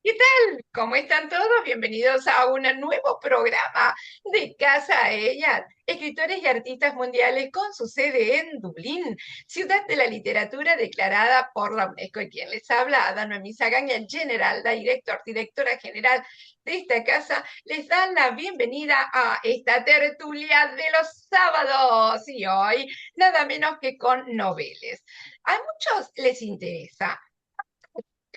¿Qué tal? ¿Cómo están todos? Bienvenidos a un nuevo programa de Casa a Ella, escritores y artistas mundiales con su sede en Dublín, ciudad de la literatura declarada por la UNESCO. Y quien les habla, Ada Noemí Sagaña, general, directora general de esta casa, les dan la bienvenida a esta tertulia de los sábados. Y hoy, nada menos que con noveles. A muchos les interesa.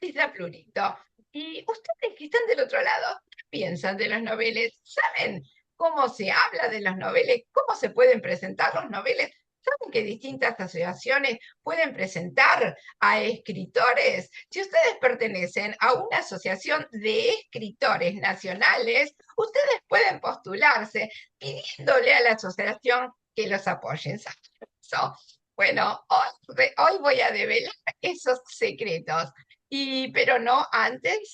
Lisa Plurito. Y ustedes que están del otro lado, ¿qué piensan de los noveles? ¿Saben cómo se habla de los noveles? ¿Cómo se pueden presentar los noveles? ¿Saben que distintas asociaciones pueden presentar a escritores? Si ustedes pertenecen a una asociación de escritores nacionales, ustedes pueden postularse pidiéndole a la asociación que los apoyen. ¿Saben eso? Bueno, hoy voy a develar esos secretos. Pero no antes,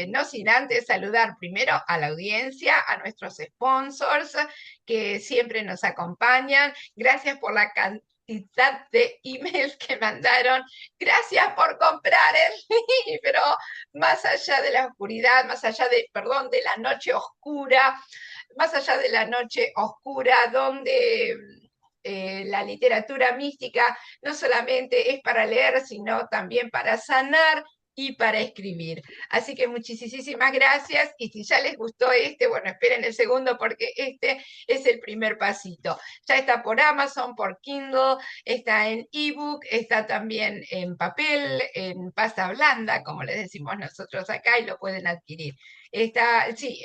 no sin antes saludar primero a la audiencia, a nuestros sponsors que siempre nos acompañan. Gracias por la cantidad de emails que mandaron. Gracias por comprar el libro. Más allá de la oscuridad, más allá de, perdón, de la noche oscura, más allá de la noche oscura, donde la literatura mística no solamente es para leer, sino también para sanar y para escribir. Así que muchísimas gracias y si ya les gustó bueno, esperen el segundo porque este es el primer pasito. Ya está por Amazon, por Kindle, está en ebook, está también en papel, en pasta blanda, como les decimos nosotros acá, y lo pueden adquirir. Está, sí,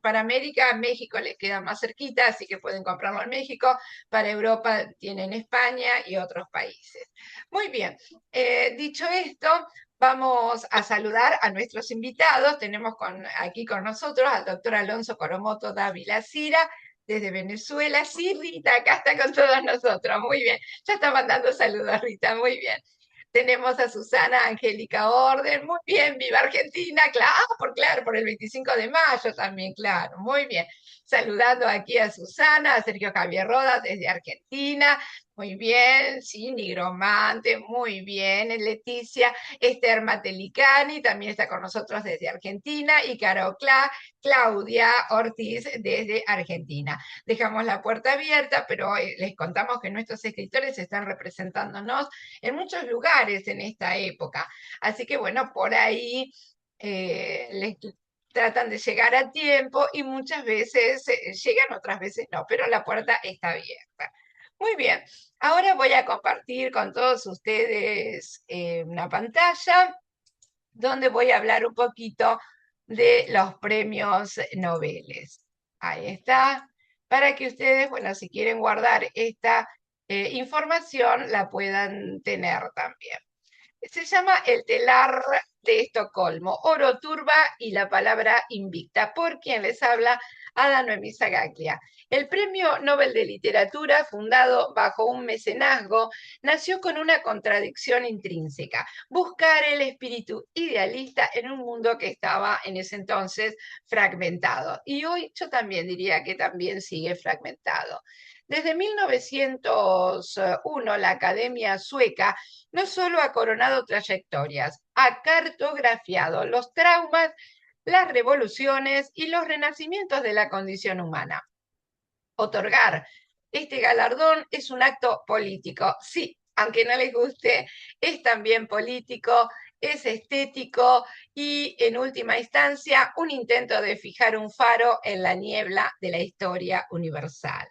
para América, México les queda más cerquita, así que pueden comprarlo en México. Para Europa tienen España y otros países. Muy bien, dicho esto, vamos a saludar a nuestros invitados. Tenemos aquí con nosotros al doctor Alonso Coromoto Dávila Cira, desde Venezuela. Sí, Rita, acá está con todos nosotros. Muy bien. Ya está mandando saludos, Rita. Muy bien. Tenemos a Susana Angélica Orden. Muy bien, viva Argentina. Claro, por el 25 de mayo también, claro. Muy bien. Saludando aquí a Susana, a Sergio Javier Rodas desde Argentina. Muy bien, sí, Nigromante, muy bien, Leticia, Esther Matelicani también está con nosotros desde Argentina y Claudia Ortiz desde Argentina. Dejamos la puerta abierta, pero les contamos que nuestros escritores están representándonos en muchos lugares en esta época. Así que bueno, por ahí les tratan de llegar a tiempo y muchas veces llegan, otras veces no, pero la puerta está abierta. Muy bien, ahora voy a compartir con todos ustedes una pantalla donde voy a hablar un poquito de los premios Nobeles. Ahí está, para que ustedes, bueno, si quieren guardar esta información, la puedan tener también. Se llama El telar de Estocolmo, Oro Turba y la palabra invicta, por quien les habla Ada Noemí Sagaglia. El Premio Nobel de Literatura, fundado bajo un mecenazgo, nació con una contradicción intrínseca: buscar el espíritu idealista en un mundo que estaba en ese entonces fragmentado. Y hoy yo también diría que también sigue fragmentado. Desde 1901, la Academia Sueca no solo ha coronado trayectorias, ha cartografiado los traumas, las revoluciones y los renacimientos de la condición humana. Otorgar este galardón es un acto político, sí, aunque no les guste, es también político, es estético y, en última instancia, un intento de fijar un faro en la niebla de la historia universal.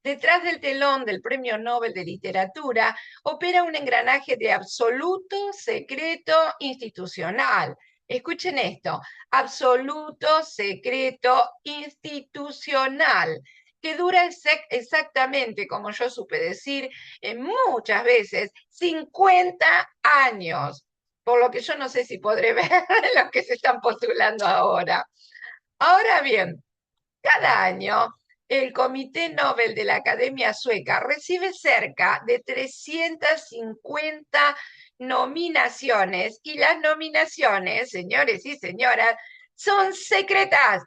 Detrás del telón del Premio Nobel de Literatura opera un engranaje de absoluto secreto institucional. Escuchen esto: absoluto secreto institucional, que dura exactamente, como yo supe decir muchas veces, 50 años. Por lo que yo no sé si podré ver los que se están postulando ahora. Ahora bien, cada año, el Comité Nobel de la Academia Sueca recibe cerca de 350 nominaciones y las nominaciones, señores y señoras, son secretas.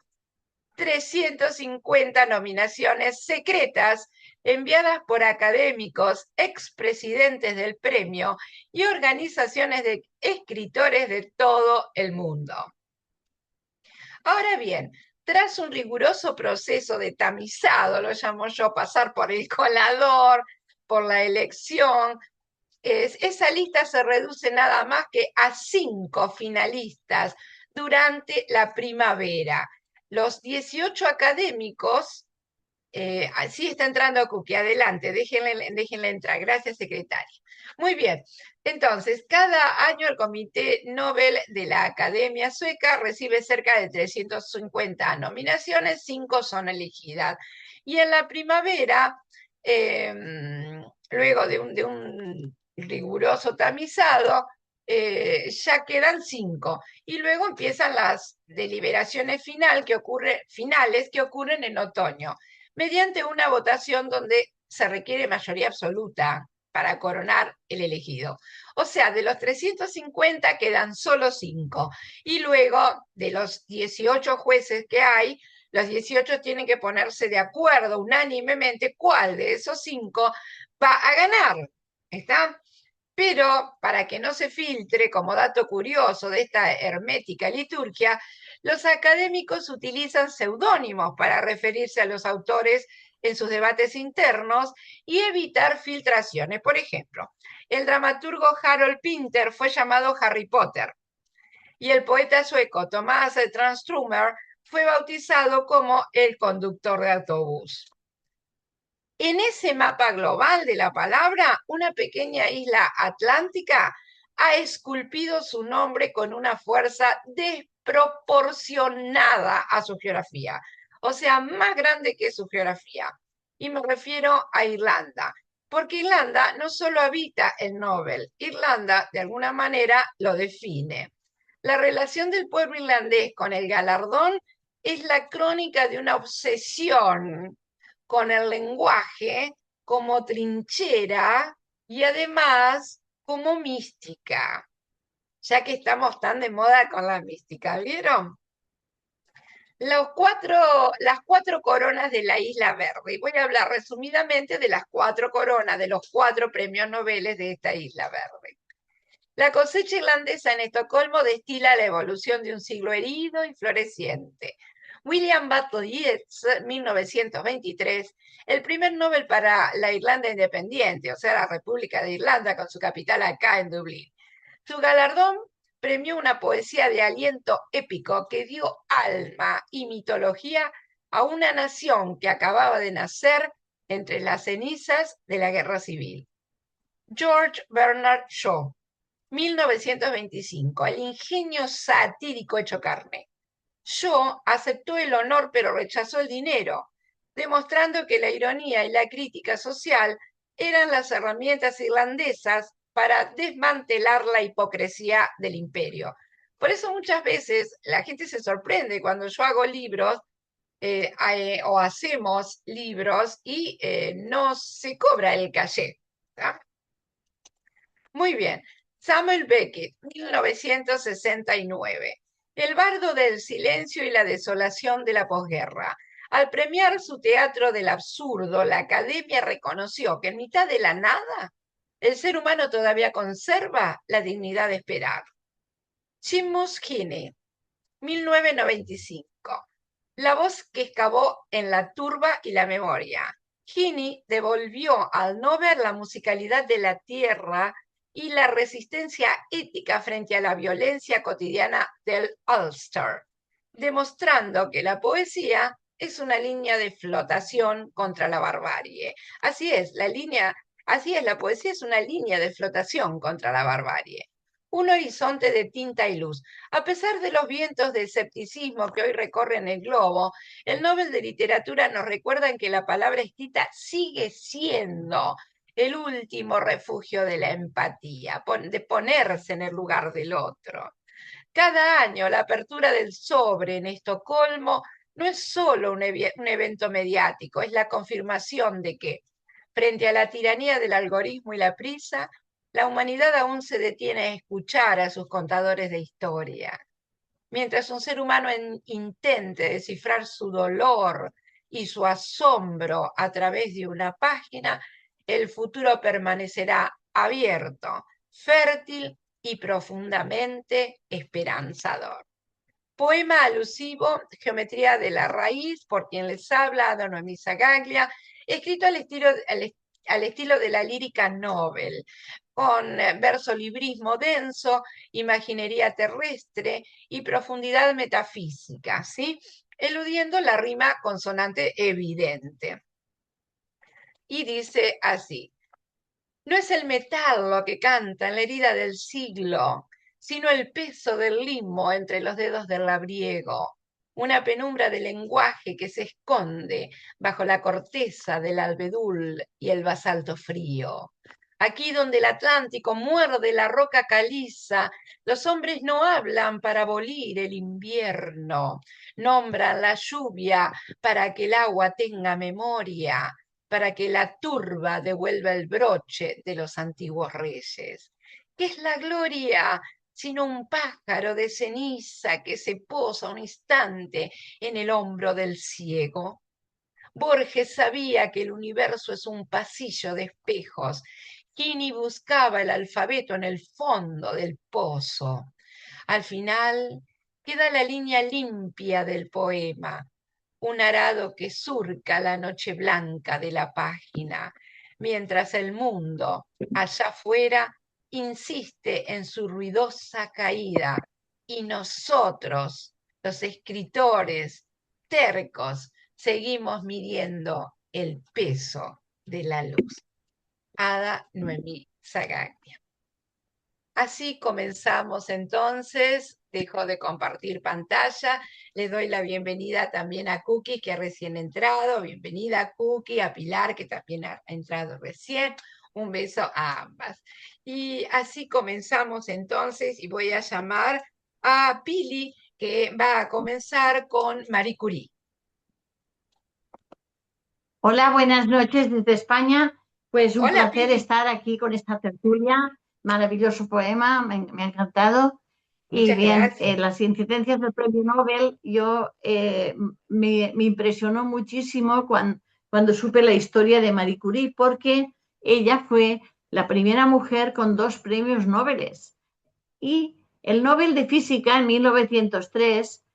350 nominaciones secretas enviadas por académicos, expresidentes del premio y organizaciones de escritores de todo el mundo. Ahora bien, tras un riguroso proceso de tamizado, lo llamo yo, pasar por el colador, por la elección, esa lista se reduce nada más que a 5 finalistas durante la primavera. Los 18 académicos, sí está entrando Cookie, adelante, déjenle entrar. Gracias, secretaria. Muy bien, entonces, cada año el Comité Nobel de la Academia Sueca recibe cerca de 350 nominaciones, 5 son elegidas. Y en la primavera, luego de un riguroso tamizado, ya quedan 5. Y luego empiezan las deliberaciones finales que ocurren en otoño, mediante una votación donde se requiere mayoría absoluta para coronar el elegido. O sea, de los 350 quedan solo 5. Y luego, de los 18 jueces que hay, los 18 tienen que ponerse de acuerdo unánimemente cuál de esos 5 va a ganar. ¿Está? Pero para que no se filtre, como dato curioso de esta hermética liturgia, los académicos utilizan seudónimos para referirse a los autores en sus debates internos y evitar filtraciones. Por ejemplo, el dramaturgo Harold Pinter fue llamado Harry Potter y el poeta sueco Tomás Tranströmer fue bautizado como el conductor de autobús. En ese mapa global de la palabra, una pequeña isla atlántica ha esculpido su nombre con una fuerza desproporcionada a su geografía, o sea, más grande que su geografía. Y me refiero a Irlanda, porque Irlanda no solo habita el Nobel, Irlanda de alguna manera lo define. La relación del pueblo irlandés con el galardón es la crónica de una obsesión con el lenguaje como trinchera y además como mística, ya que estamos tan de moda con la mística, ¿vieron? Las 4 coronas de la Isla Verde. Y voy a hablar resumidamente de las 4 coronas, de los 4 premios Nobel de esta Isla Verde. La cosecha irlandesa en Estocolmo destila la evolución de un siglo herido y floreciente. William Butler Yeats, 1923, el primer Nobel para la Irlanda independiente, o sea, la República de Irlanda, con su capital acá en Dublín. Su galardón premió una poesía de aliento épico que dio alma y mitología a una nación que acababa de nacer entre las cenizas de la Guerra Civil. George Bernard Shaw, 1925, el ingenio satírico hecho carne. Shaw aceptó el honor pero rechazó el dinero, demostrando que la ironía y la crítica social eran las herramientas irlandesas para desmantelar la hipocresía del imperio. Por eso muchas veces la gente se sorprende cuando yo hago libros o hacemos libros y no se cobra el caché. ¿Tá? Muy bien. Samuel Beckett, 1969. El bardo del silencio y la desolación de la posguerra. Al premiar su teatro del absurdo, la Academia reconoció que en mitad de la nada, el ser humano todavía conserva la dignidad de esperar. Seamus Heaney, 1995. La voz que excavó en la turba y la memoria. Heaney devolvió al Nobel la musicalidad de la tierra y la resistencia ética frente a la violencia cotidiana del Ulster, demostrando que la poesía es una línea de flotación contra la barbarie. Así es, la poesía es una línea de flotación contra la barbarie. Un horizonte de tinta y luz. A pesar de los vientos de escepticismo que hoy recorren el globo, el Nobel de Literatura nos recuerda en que la palabra escrita sigue siendo el último refugio de la empatía, de ponerse en el lugar del otro. Cada año la apertura del Sobre en Estocolmo no es solo un evento mediático, es la confirmación de que, frente a la tiranía del algoritmo y la prisa, la humanidad aún se detiene a escuchar a sus contadores de historia. Mientras un ser humano intente descifrar su dolor y su asombro a través de una página, el futuro permanecerá abierto, fértil y profundamente esperanzador. Poema alusivo, Geometría de la Raíz, por quien les habla, Don Noemí Zagaglia, escrito al estilo de la lírica Nobel, con versolibrismo denso, imaginería terrestre y profundidad metafísica, ¿sí? Eludiendo la rima consonante evidente. Y dice así: no es el metal lo que canta en la herida del siglo, sino el peso del limo entre los dedos del labriego, una penumbra de lenguaje que se esconde bajo la corteza del albedul y el basalto frío. Aquí donde el Atlántico muerde la roca caliza, los hombres no hablan para abolir el invierno, nombran la lluvia para que el agua tenga memoria, para que la turba devuelva el broche de los antiguos reyes. ¿Qué es la gloria sino un pájaro de ceniza que se posa un instante en el hombro del ciego? Borges sabía que el universo es un pasillo de espejos. Kini buscaba el alfabeto en el fondo del pozo. Al final queda la línea limpia del poema, un arado que surca la noche blanca de la página, mientras el mundo, allá afuera, insiste en su ruidosa caída y nosotros, los escritores tercos, seguimos midiendo el peso de la luz. Ada Noemí Zagaglia. Así comenzamos entonces, dejo de compartir pantalla, le doy la bienvenida también a Cookie que ha recién entrado, bienvenida Cookie, a Pilar que también ha entrado recién, un beso a ambas. Y así comenzamos entonces y voy a llamar a Pili que va a comenzar con Marie Curie. Hola, buenas noches desde España. Pues un Hola placer Pili, estar aquí con esta tertulia. Maravilloso poema, me ha encantado. Y muchas bien, gracias. las incidencias del premio Nobel, me impresionó muchísimo cuando supe la historia de Marie Curie, porque ella fue la primera mujer con dos premios Nobel. Y el Nobel de Física en 1903,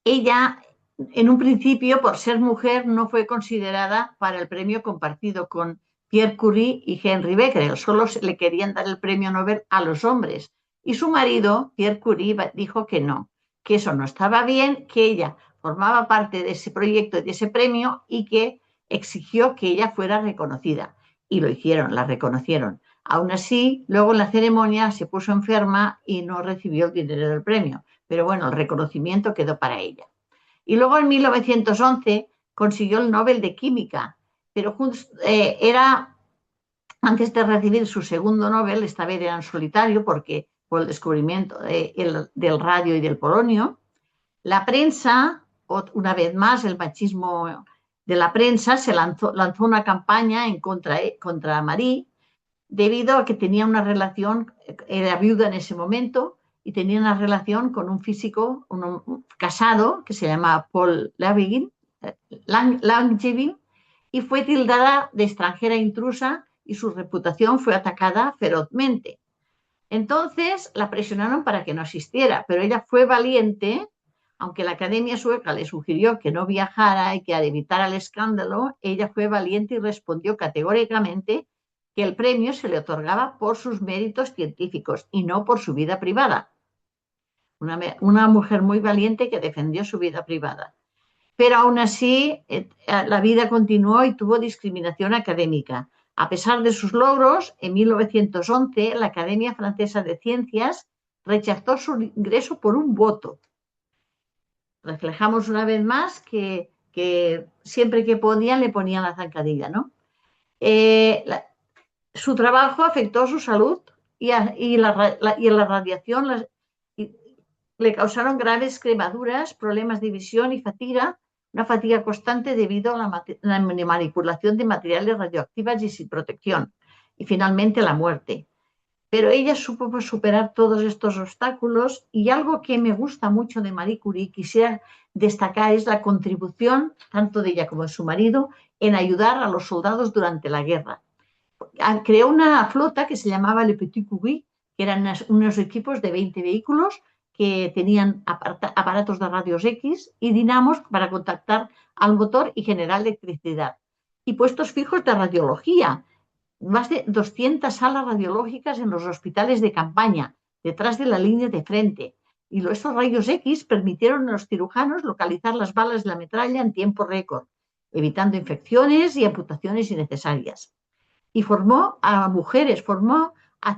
ella, en un principio, por ser mujer, no fue considerada para el premio compartido con Pierre Curie y Henry Becquerel. Solo le querían dar el premio Nobel a los hombres. Y su marido, Pierre Curie, dijo que no, que eso no estaba bien, que ella formaba parte de ese proyecto y de ese premio y que exigió que ella fuera reconocida. Y lo hicieron, la reconocieron. Aún así, luego en la ceremonia se puso enferma y no recibió el dinero del premio. Pero bueno, el reconocimiento quedó para ella. Y luego en 1911 consiguió el Nobel de Química, pero era antes de recibir su segundo Nobel, esta vez era en solitario porque por el descubrimiento del radio y del polonio. La prensa, una vez más, el machismo de la prensa se lanzó una campaña contra Marie debido a que tenía una relación, era viuda en ese momento y tenía una relación con un físico casado que se llama Paul Langevin y fue tildada de extranjera intrusa y su reputación fue atacada ferozmente. Entonces la presionaron para que no asistiera, pero ella fue valiente, aunque la Academia Sueca le sugirió que no viajara y que evitara el escándalo, ella fue valiente y respondió categóricamente que el premio se le otorgaba por sus méritos científicos y no por su vida privada. Una mujer muy valiente que defendió su vida privada. Pero aún así, la vida continuó y tuvo discriminación académica. A pesar de sus logros, en 1911 la Academia Francesa de Ciencias rechazó su ingreso por un voto. Reflejamos una vez más que siempre que podían le ponían la zancadilla, ¿no? Su trabajo afectó a su salud y la radiación le causaron graves quemaduras, problemas de visión y fatiga, una fatiga constante debido a la manipulación de materiales radioactivos y sin protección, y finalmente la muerte. Pero ella supo superar todos estos obstáculos y algo que me gusta mucho de Marie Curie, quisiera destacar, es la contribución, tanto de ella como de su marido, en ayudar a los soldados durante la guerra. Creó una flota que se llamaba Le Petit Curie, que eran unos equipos de 20 vehículos que tenían aparatos de radios X y dinamos para contactar al motor y generar electricidad. Y puestos fijos de radiología, más de 200 salas radiológicas en los hospitales de campaña, detrás de la línea de frente. Y esos rayos X permitieron a los cirujanos localizar las balas de la metralla en tiempo récord, evitando infecciones y amputaciones innecesarias. Y formó a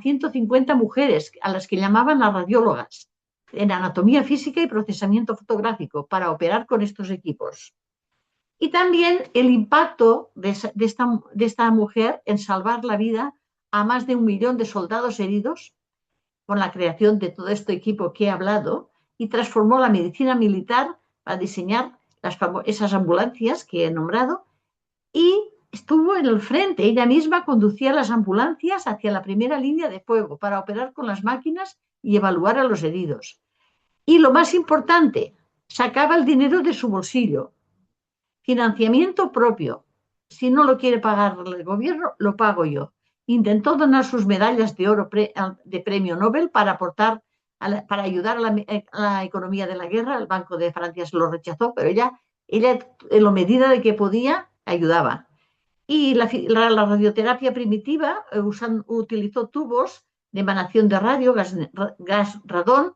150 mujeres, a las que llamaban las radiólogas, en anatomía física y procesamiento fotográfico, para operar con estos equipos. Y también el impacto de esta mujer en salvar la vida a más de 1 millón de soldados heridos con la creación de todo este equipo que he hablado, y transformó la medicina militar para diseñar esas ambulancias que he nombrado, y estuvo en el frente. Ella misma conducía las ambulancias hacia la primera línea de fuego para operar con las máquinas y evaluar a los heridos. Y lo más importante, sacaba el dinero de su bolsillo. Financiamiento propio. Si no lo quiere pagar el gobierno, lo pago yo. Intentó donar sus medallas de oro de premio Nobel para para ayudar a la economía de la guerra. El Banco de Francia se lo rechazó, pero ella en la medida de que podía, ayudaba. Y la radioterapia primitiva utilizó tubos de emanación de radio, gas radón,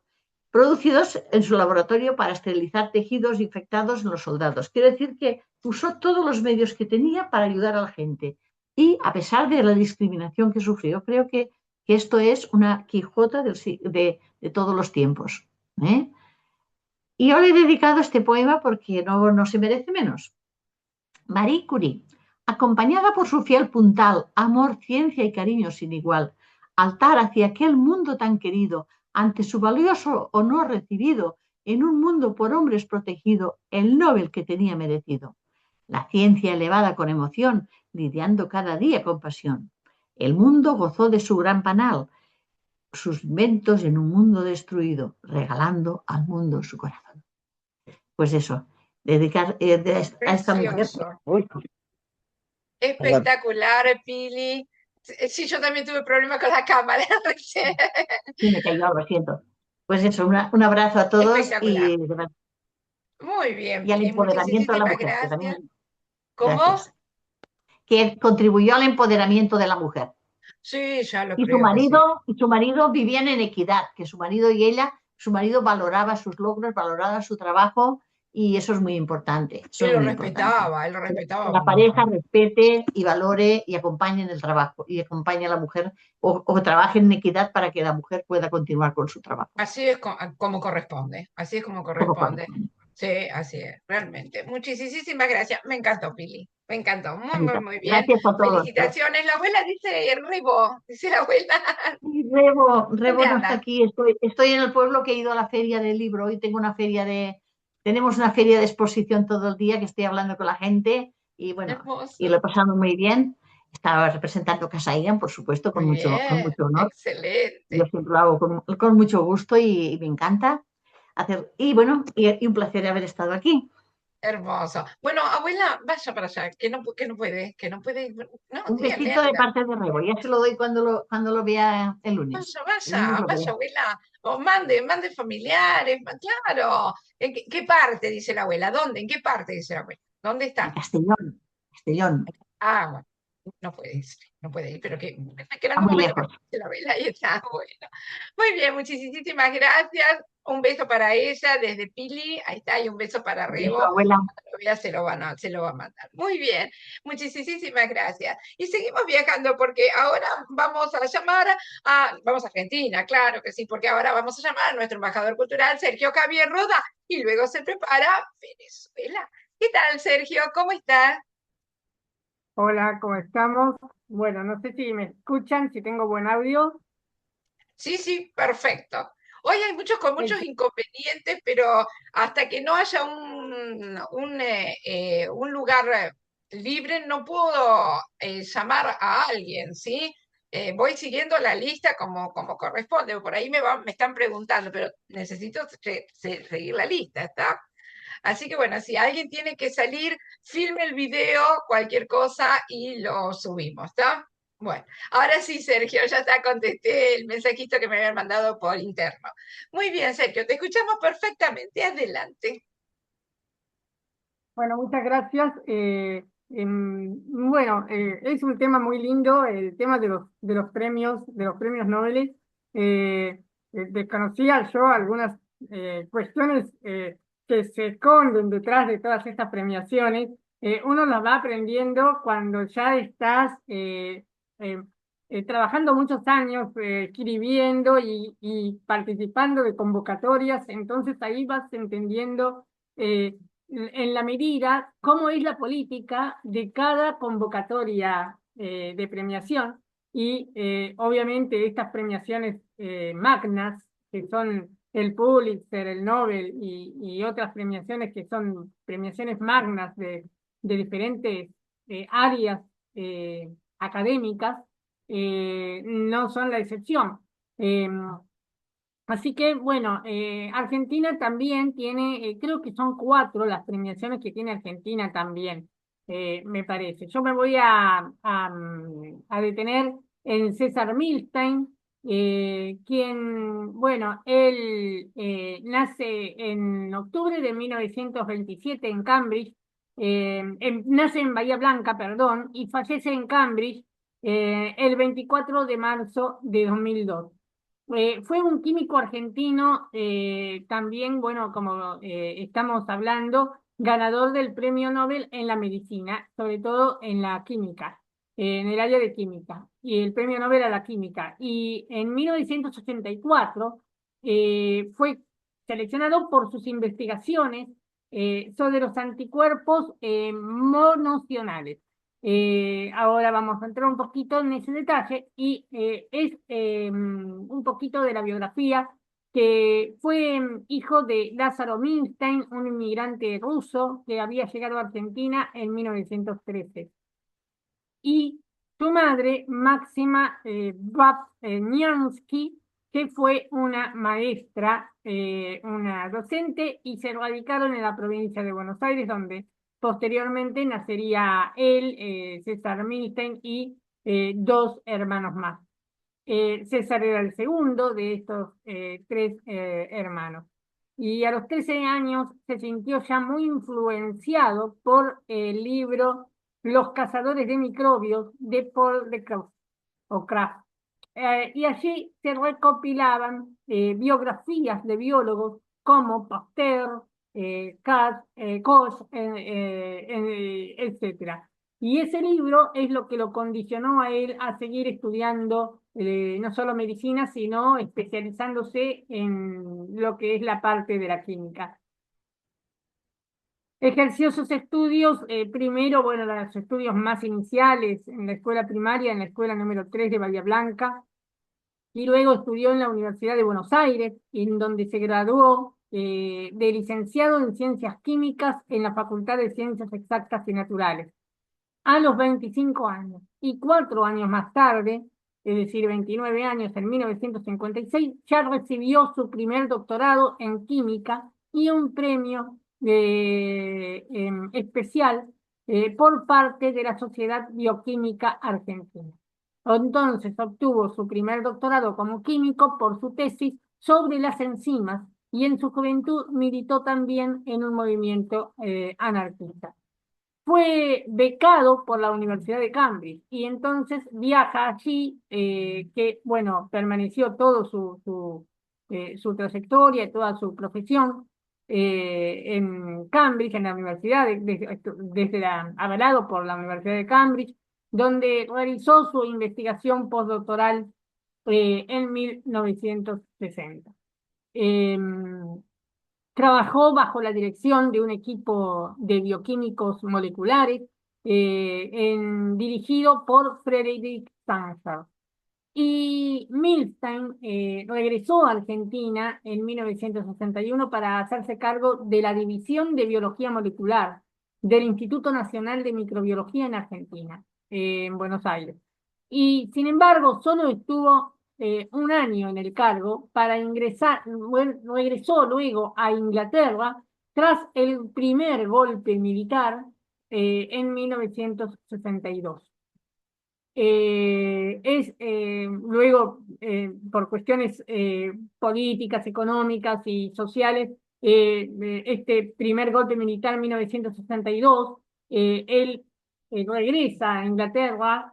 producidos en su laboratorio para esterilizar tejidos infectados en los soldados. Quiere decir que usó todos los medios que tenía para ayudar a la gente. Y a pesar de la discriminación que sufrió, creo que esto es una Quijota de todos los tiempos. ¿Eh? Y yo le he dedicado este poema porque no se merece menos. Marie Curie, acompañada por su fiel puntal, amor, ciencia y cariño sin igual, altar hacia aquel mundo tan querido, ante su valioso honor recibido, en un mundo por hombres protegido, el Nobel que tenía merecido. La ciencia elevada con emoción, lidiando cada día con pasión. El mundo gozó de su gran panal, sus inventos en un mundo destruido, regalando al mundo su corazón. Pues eso, dedicar a esta mujer. Precioso. Uy, perdón. Espectacular, Pili. Sí, yo también tuve problemas con la cámara recién. Sí, me cayó, lo siento. Pues eso, un abrazo a todos Espectacular. Muy bien, y al Pili. empoderamiento de la Muchísimas mujer, que gracias. también, ¿Cómo? gracias, que contribuyó al empoderamiento de la mujer. Sí, ya lo Y creo que sí. su marido vivían en equidad, que su marido valoraba sus logros, valoraba su trabajo, y eso es muy importante. Eso es muy importante. Él lo Que respetaba la pareja mucho. respete y valore y acompañe en el trabajo y acompañe a la mujer, o trabaje en equidad para que la mujer pueda continuar con su trabajo. Así es como corresponde, así es como Como corresponde. corresponde. Sí, así es, realmente. Muchísimas gracias. Me encantó, Pili. Me encantó. Muy bien. Gracias a todos. Felicitaciones. La abuela dice Rebo, dice la abuela. Rebo ¿Dónde no está anda? aquí. Estoy en el pueblo, que he ido a la feria del libro. Hoy tenemos una feria de exposición todo el día, que estoy hablando con la gente, y bueno, y lo Hermoso. he pasado muy bien. Estaba representando Casa Ian, por supuesto, Muy con bien. mucho honor. Yo Excelente. siempre lo hago con mucho gusto, y me encanta hacer. Y bueno, y un placer haber estado aquí. Hermoso. Bueno, abuela, vaya para allá, que no puede ir. No, Un díganle, besito de anda. parte de Rebo. Ya se lo doy cuando lo vea el lunes. El lunes lo Vaya, veré. abuela. O mande familiares, claro. ¿En qué parte, dice la abuela? ¿Dónde? ¿En qué parte, dice la abuela? ¿Dónde En está? Castellón. Castellón. Ah, bueno, no puede ir, pero que en Está algún muy momento que lejos. dice la abuela y está bueno. Muy bien, muchísimas gracias. Un beso para ella desde Pili. Ahí está, y un beso para Por eso, Rebo. abuela. Ya se lo va a mandar. Muy bien, muchísimas gracias. Y seguimos viajando porque ahora vamos a llamar vamos a Argentina, claro que sí, porque ahora vamos a llamar a nuestro embajador cultural, Sergio Javier Roda, y luego se prepara Venezuela. ¿Qué tal, Sergio? ¿Cómo estás? Hola, ¿cómo estamos? Bueno, no sé si me escuchan, si tengo buen audio. Sí, sí, perfecto. Hoy hay muchos con muchos Ex- inconvenientes, pero hasta que no haya un lugar libre, no puedo llamar a alguien, ¿sí? Voy siguiendo la lista como corresponde. Por ahí me están preguntando, pero necesito seguir la lista, ¿está? Así que bueno, si alguien tiene que salir, filme el video, cualquier cosa y lo subimos, ¿está? Bueno, ahora sí, Sergio, ya está, contesté el mensajito que me habían mandado por interno. Muy bien, Sergio, te escuchamos perfectamente. Adelante. Bueno, muchas gracias. Bueno, es un tema muy lindo, el tema de los premios Nobel. Desconocía yo algunas cuestiones que se esconden detrás de todas estas premiaciones. Uno las va aprendiendo cuando ya estás eh, trabajando muchos años, escribiendo y participando de convocatorias, entonces ahí vas entendiendo en la medida cómo es la política de cada convocatoria de premiación y obviamente estas premiaciones magnas, que son el Pulitzer, el Nobel y otras premiaciones que son premiaciones magnas de diferentes áreas académicas, no son la excepción. Así que, bueno, Argentina también tiene, creo que son 4 las premiaciones que tiene Argentina también, me parece. Yo me voy a detener en César Milstein, quien, bueno, él nace en octubre de 1927 en Cambridge, nace en Bahía Blanca, perdón, y fallece en Cambridge el 24 de marzo de 2002. Fue un químico argentino, también, bueno, como estamos hablando, ganador del Premio Nobel en la medicina, sobre todo en la química, en el área de química, y el Premio Nobel a la química. Y en 1984 fue seleccionado por sus investigaciones sobre los anticuerpos monocionales. Ahora vamos a entrar un poquito en ese detalle y es un poquito de la biografía que fue hijo de Lázaro Milstein, un inmigrante ruso que había llegado a Argentina en 1913. Y su madre, Máxima Babniansky, que fue una maestra, una docente, y se radicaron en la provincia de Buenos Aires, donde posteriormente nacería él, César Milstein, y 2 hermanos más. César era el segundo de estos 3 hermanos. Y a los 13 años se sintió ya muy influenciado por el libro Los cazadores de microbios de Paul de Kraft, o Kraft. Y allí se recopilaban biografías de biólogos como Pasteur, Koch, etc. Y ese libro es lo que lo condicionó a él a seguir estudiando no solo medicina, sino especializándose en lo que es la parte de la química. Ejerció sus estudios, primero, bueno, los estudios más iniciales en la escuela primaria, en la escuela número 3 de Bahía Blanca, y luego estudió en la Universidad de Buenos Aires, en donde se graduó de licenciado en Ciencias Químicas en la Facultad de Ciencias Exactas y Naturales a los 25 años. Y 4 años más tarde, es decir, 29 años, en 1956, ya recibió su primer doctorado en química y un premio especial por parte de la Sociedad Bioquímica Argentina. Entonces obtuvo su primer doctorado como químico por su tesis sobre las enzimas y en su juventud militó también en un movimiento anarquista. Fue becado por la Universidad de Cambridge y entonces viaja allí, que bueno, permaneció todo su trayectoria, toda su profesión en Cambridge, en la universidad, avalado por la Universidad de Cambridge, donde realizó su investigación postdoctoral en 1960. Trabajó bajo la dirección de un equipo de bioquímicos moleculares dirigido por Frederick Sanger. Y Milstein regresó a Argentina en 1961 para hacerse cargo de la División de Biología Molecular del Instituto Nacional de Microbiología en Argentina, en Buenos Aires. Y sin embargo, solo estuvo un año en el cargo para ingresar, bueno, regresó luego a Inglaterra tras el primer golpe militar en 1962. Luego, por cuestiones políticas, económicas y sociales, este primer golpe militar en 1962, él regresa a Inglaterra,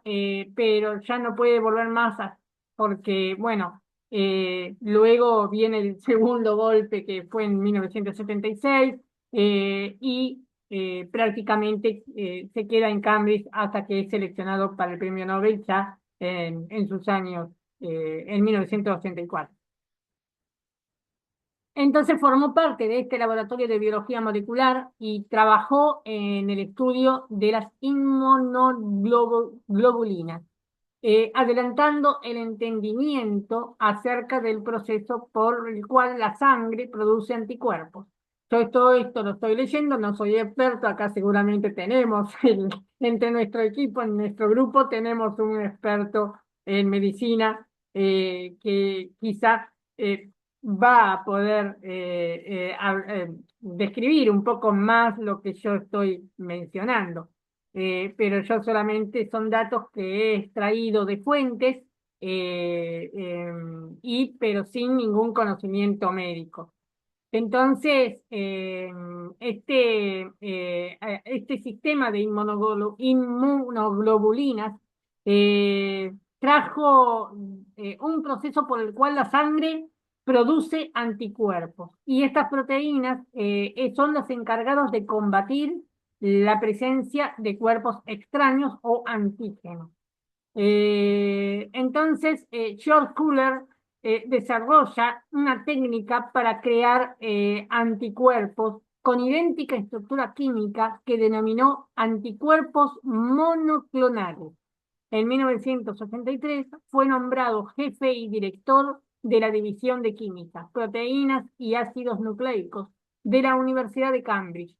pero ya no puede volver más porque, bueno, luego viene el segundo golpe que fue en 1976 y prácticamente se queda en Cambridge hasta que es seleccionado para el premio Nobel ya en sus años, en 1984. Entonces formó parte de este laboratorio de biología molecular y trabajó en el estudio de las inmunoglobulinas, adelantando el entendimiento acerca del proceso por el cual la sangre produce anticuerpos. Yo todo esto lo estoy leyendo, no soy experto, acá seguramente tenemos, entre nuestro equipo, en nuestro grupo, tenemos un experto en medicina que quizá va a poder describir un poco más lo que yo estoy mencionando. Pero yo solamente son datos que he extraído de fuentes, pero sin ningún conocimiento médico. Entonces, este sistema de inmunoglobulinas trajo un proceso por el cual la sangre produce anticuerpos y estas proteínas son los encargados de combatir la presencia de cuerpos extraños o antígenos. Entonces, George Kuller desarrolla una técnica para crear anticuerpos con idéntica estructura química que denominó anticuerpos monoclonales. En 1983 fue nombrado jefe y director de la División de Química, Proteínas y Ácidos Nucleicos de la Universidad de Cambridge,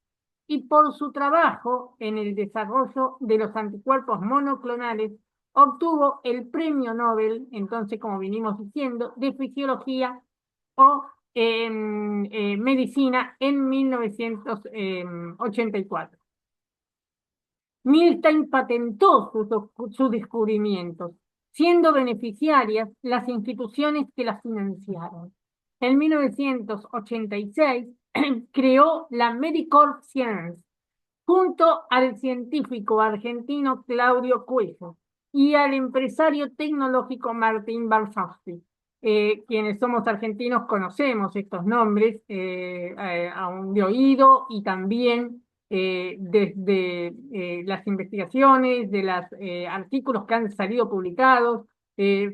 y por su trabajo en el desarrollo de los anticuerpos monoclonales obtuvo el premio Nobel, entonces como vinimos diciendo, de Fisiología o Medicina en 1984. Milstein patentó sus descubrimientos, siendo beneficiarias las instituciones que las financiaron. En 1986 creó la Medicorp Science, junto al científico argentino Claudio Cuello y al empresario tecnológico Martín Balsavsky. Quienes somos argentinos conocemos estos nombres aún de oído y también desde las investigaciones, de los artículos que han salido publicados.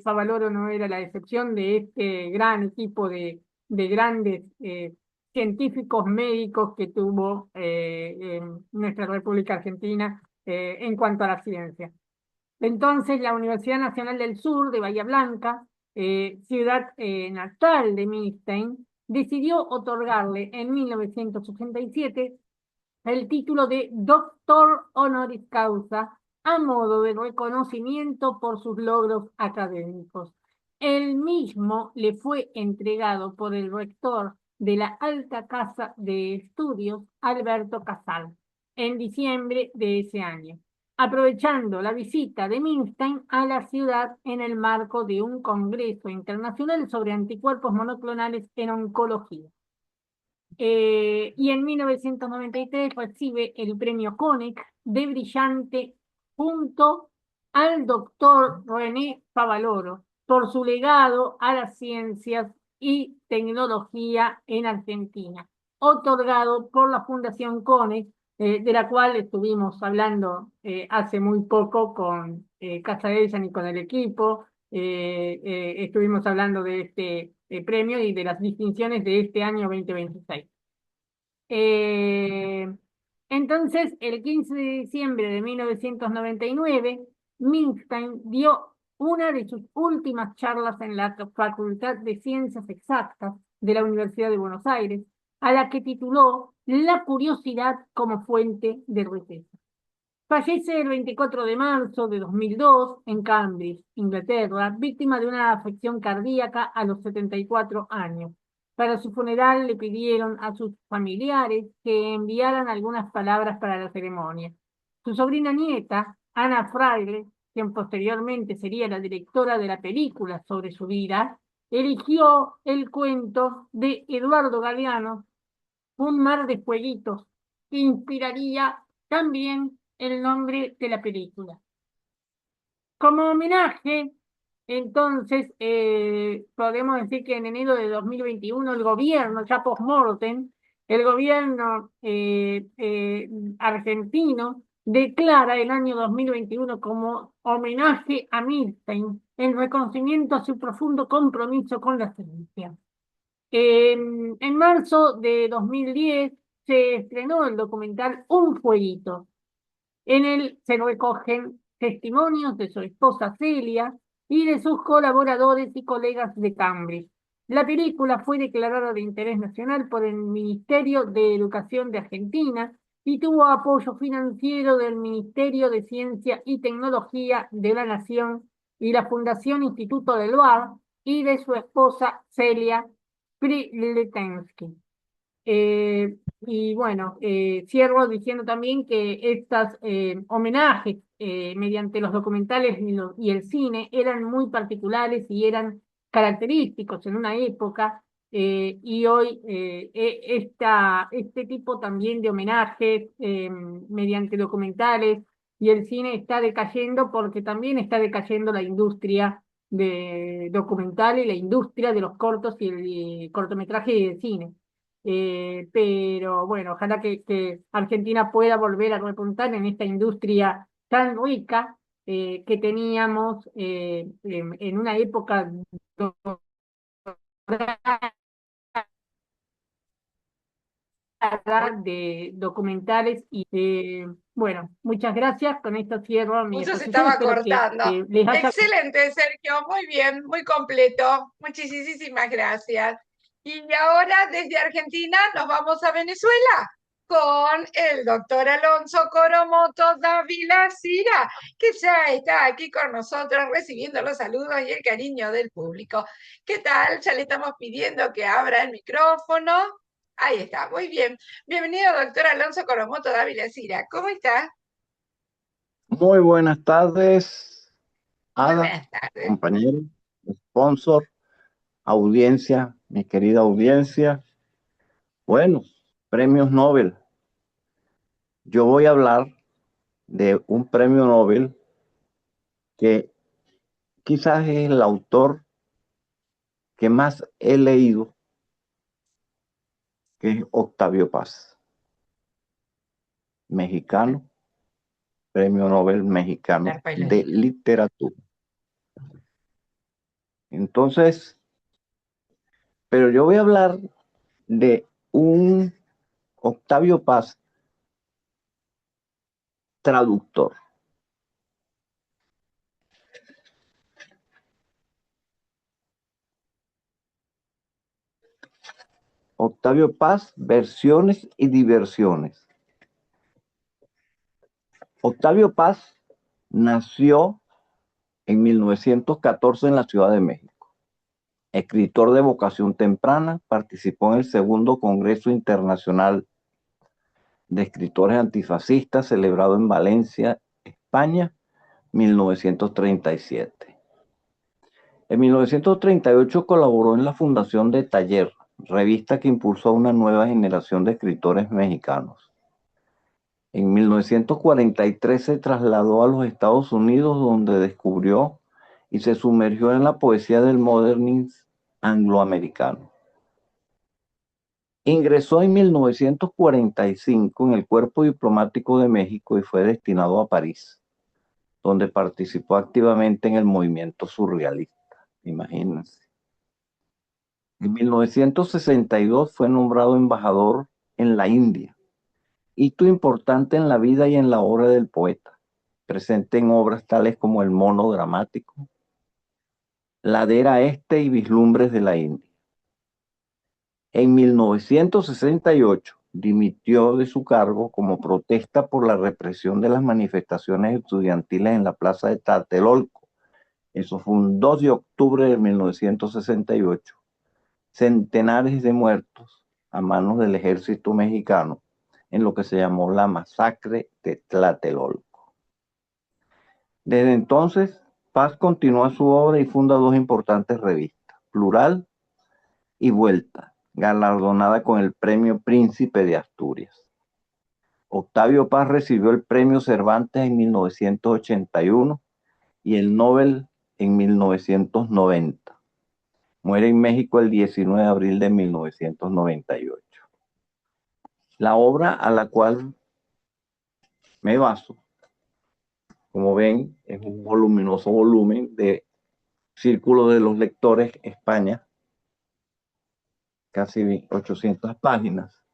Favaloro no era la excepción de este gran equipo de grandes científicos médicos que tuvo en nuestra República Argentina en cuanto a la ciencia. Entonces, la Universidad Nacional del Sur de Bahía Blanca, ciudad natal de Milstein, decidió otorgarle en 1987 el título de Doctor Honoris Causa a modo de reconocimiento por sus logros académicos. El mismo le fue entregado por el rector de la Alta Casa de Estudios, Alberto Casal, en diciembre de ese año, aprovechando la visita de Milstein a la ciudad en el marco de un congreso internacional sobre anticuerpos monoclonales en oncología. Y en 1993 recibe el premio Konex de brillante junto al doctor René Favaloro por su legado a las ciencias y tecnología en Argentina, otorgado por la Fundación Konex, de la cual estuvimos hablando hace muy poco con Casa Elsan y con el equipo. Estuvimos hablando de este premio y de las distinciones de este año 2026. Entonces, el 15 de diciembre de 1999, Milstein dio una de sus últimas charlas en la Facultad de Ciencias Exactas de la Universidad de Buenos Aires, a la que tituló La curiosidad como fuente de riqueza. Fallece el 24 de marzo de 2002 en Cambridge, Inglaterra, víctima de una afección cardíaca a los 74 años. Para su funeral le pidieron a sus familiares que enviaran algunas palabras para la ceremonia. Su sobrina nieta, Ana Fraile, quien posteriormente sería la directora de la película sobre su vida, eligió el cuento de Eduardo Galeano, Un mar de fueguitos, que inspiraría también el nombre de la película. Como homenaje, entonces, podemos decir que en enero de 2021 el gobierno, ya post-mortem, el gobierno argentino declara el año 2021 como homenaje a Milstein en reconocimiento a su profundo compromiso con la ciencia. En marzo de 2010 se estrenó el documental Un Fueguito. En él se recogen testimonios de su esposa Celia y de sus colaboradores y colegas de Cambridge. La película fue declarada de interés nacional por el Ministerio de Educación de Argentina y tuvo apoyo financiero del Ministerio de Ciencia y Tecnología de la Nación y la Fundación Instituto del Bar y de su esposa Celia Priletensky. Y bueno, cierro diciendo también que estos homenajes mediante los documentales y el cine eran muy particulares y eran característicos en una época, y hoy este tipo también de homenajes mediante documentales y el cine está decayendo porque también está decayendo la industria de documental y la industria de los cortos y el cortometraje y el cine. Pero bueno, ojalá que Argentina pueda volver a repuntar en esta industria tan rica que teníamos en una época dorada de documentales y bueno, muchas gracias. Con esto cierro mi Justo se exposición. estaba Espero cortando. que les haya... Excelente, Sergio, muy bien, muy completo. Muchísimas gracias. Y ahora desde Argentina nos vamos a Venezuela con el doctor Alonso Coromoto Dávila Cira, que ya está aquí con nosotros recibiendo los saludos y el cariño del público. ¿Qué tal? Ya le estamos pidiendo que abra el micrófono. Ahí está, muy bien. Bienvenido, doctor Alonso Coromoto Dávila Cira. ¿Cómo está? Muy buenas tardes, Muy Ada, buenas tardes. compañero, sponsor, audiencia, mi querida audiencia. Bueno, premios Nobel. Yo voy a hablar de un premio Nobel que quizás es el autor que más he leído, que es Octavio Paz, mexicano, premio Nobel mexicano de literatura. Entonces, pero yo voy a hablar de un Octavio Paz traductor. Octavio Paz, versiones y diversiones. Octavio Paz nació en 1914 en la Ciudad de México. Escritor de vocación temprana, participó en el segundo Congreso Internacional de Escritores Antifascistas celebrado en Valencia, España, 1937. En 1938 colaboró en la fundación de Taller, revista que impulsó a una nueva generación de escritores mexicanos. En 1943 se trasladó a los Estados Unidos, donde descubrió y se sumergió en la poesía del modernismo angloamericano. Ingresó en 1945 en el Cuerpo Diplomático de México y fue destinado a París, donde participó activamente en el movimiento surrealista. Imagínense. En 1962 fue nombrado embajador en la India, hito importante en la vida y en la obra del poeta, presente en obras tales como El mono dramático, Ladera Este y Vislumbres de la India. En 1968 dimitió de su cargo como protesta por la represión de las manifestaciones estudiantiles en la plaza de Tlatelolco. Eso fue un 2 de octubre de 1968. Centenares de muertos a manos del ejército mexicano en lo que se llamó la masacre de Tlatelolco. Desde entonces, Paz continúa su obra y funda dos importantes revistas, Plural y Vuelta, galardonada con el Premio Príncipe de Asturias. Octavio Paz recibió el Premio Cervantes en 1981 y el Nobel en 1990. Muere en México el 19 de abril de 1998. La obra a la cual me baso, como ven, es un voluminoso volumen de Círculo de los Lectores España, casi 800 páginas.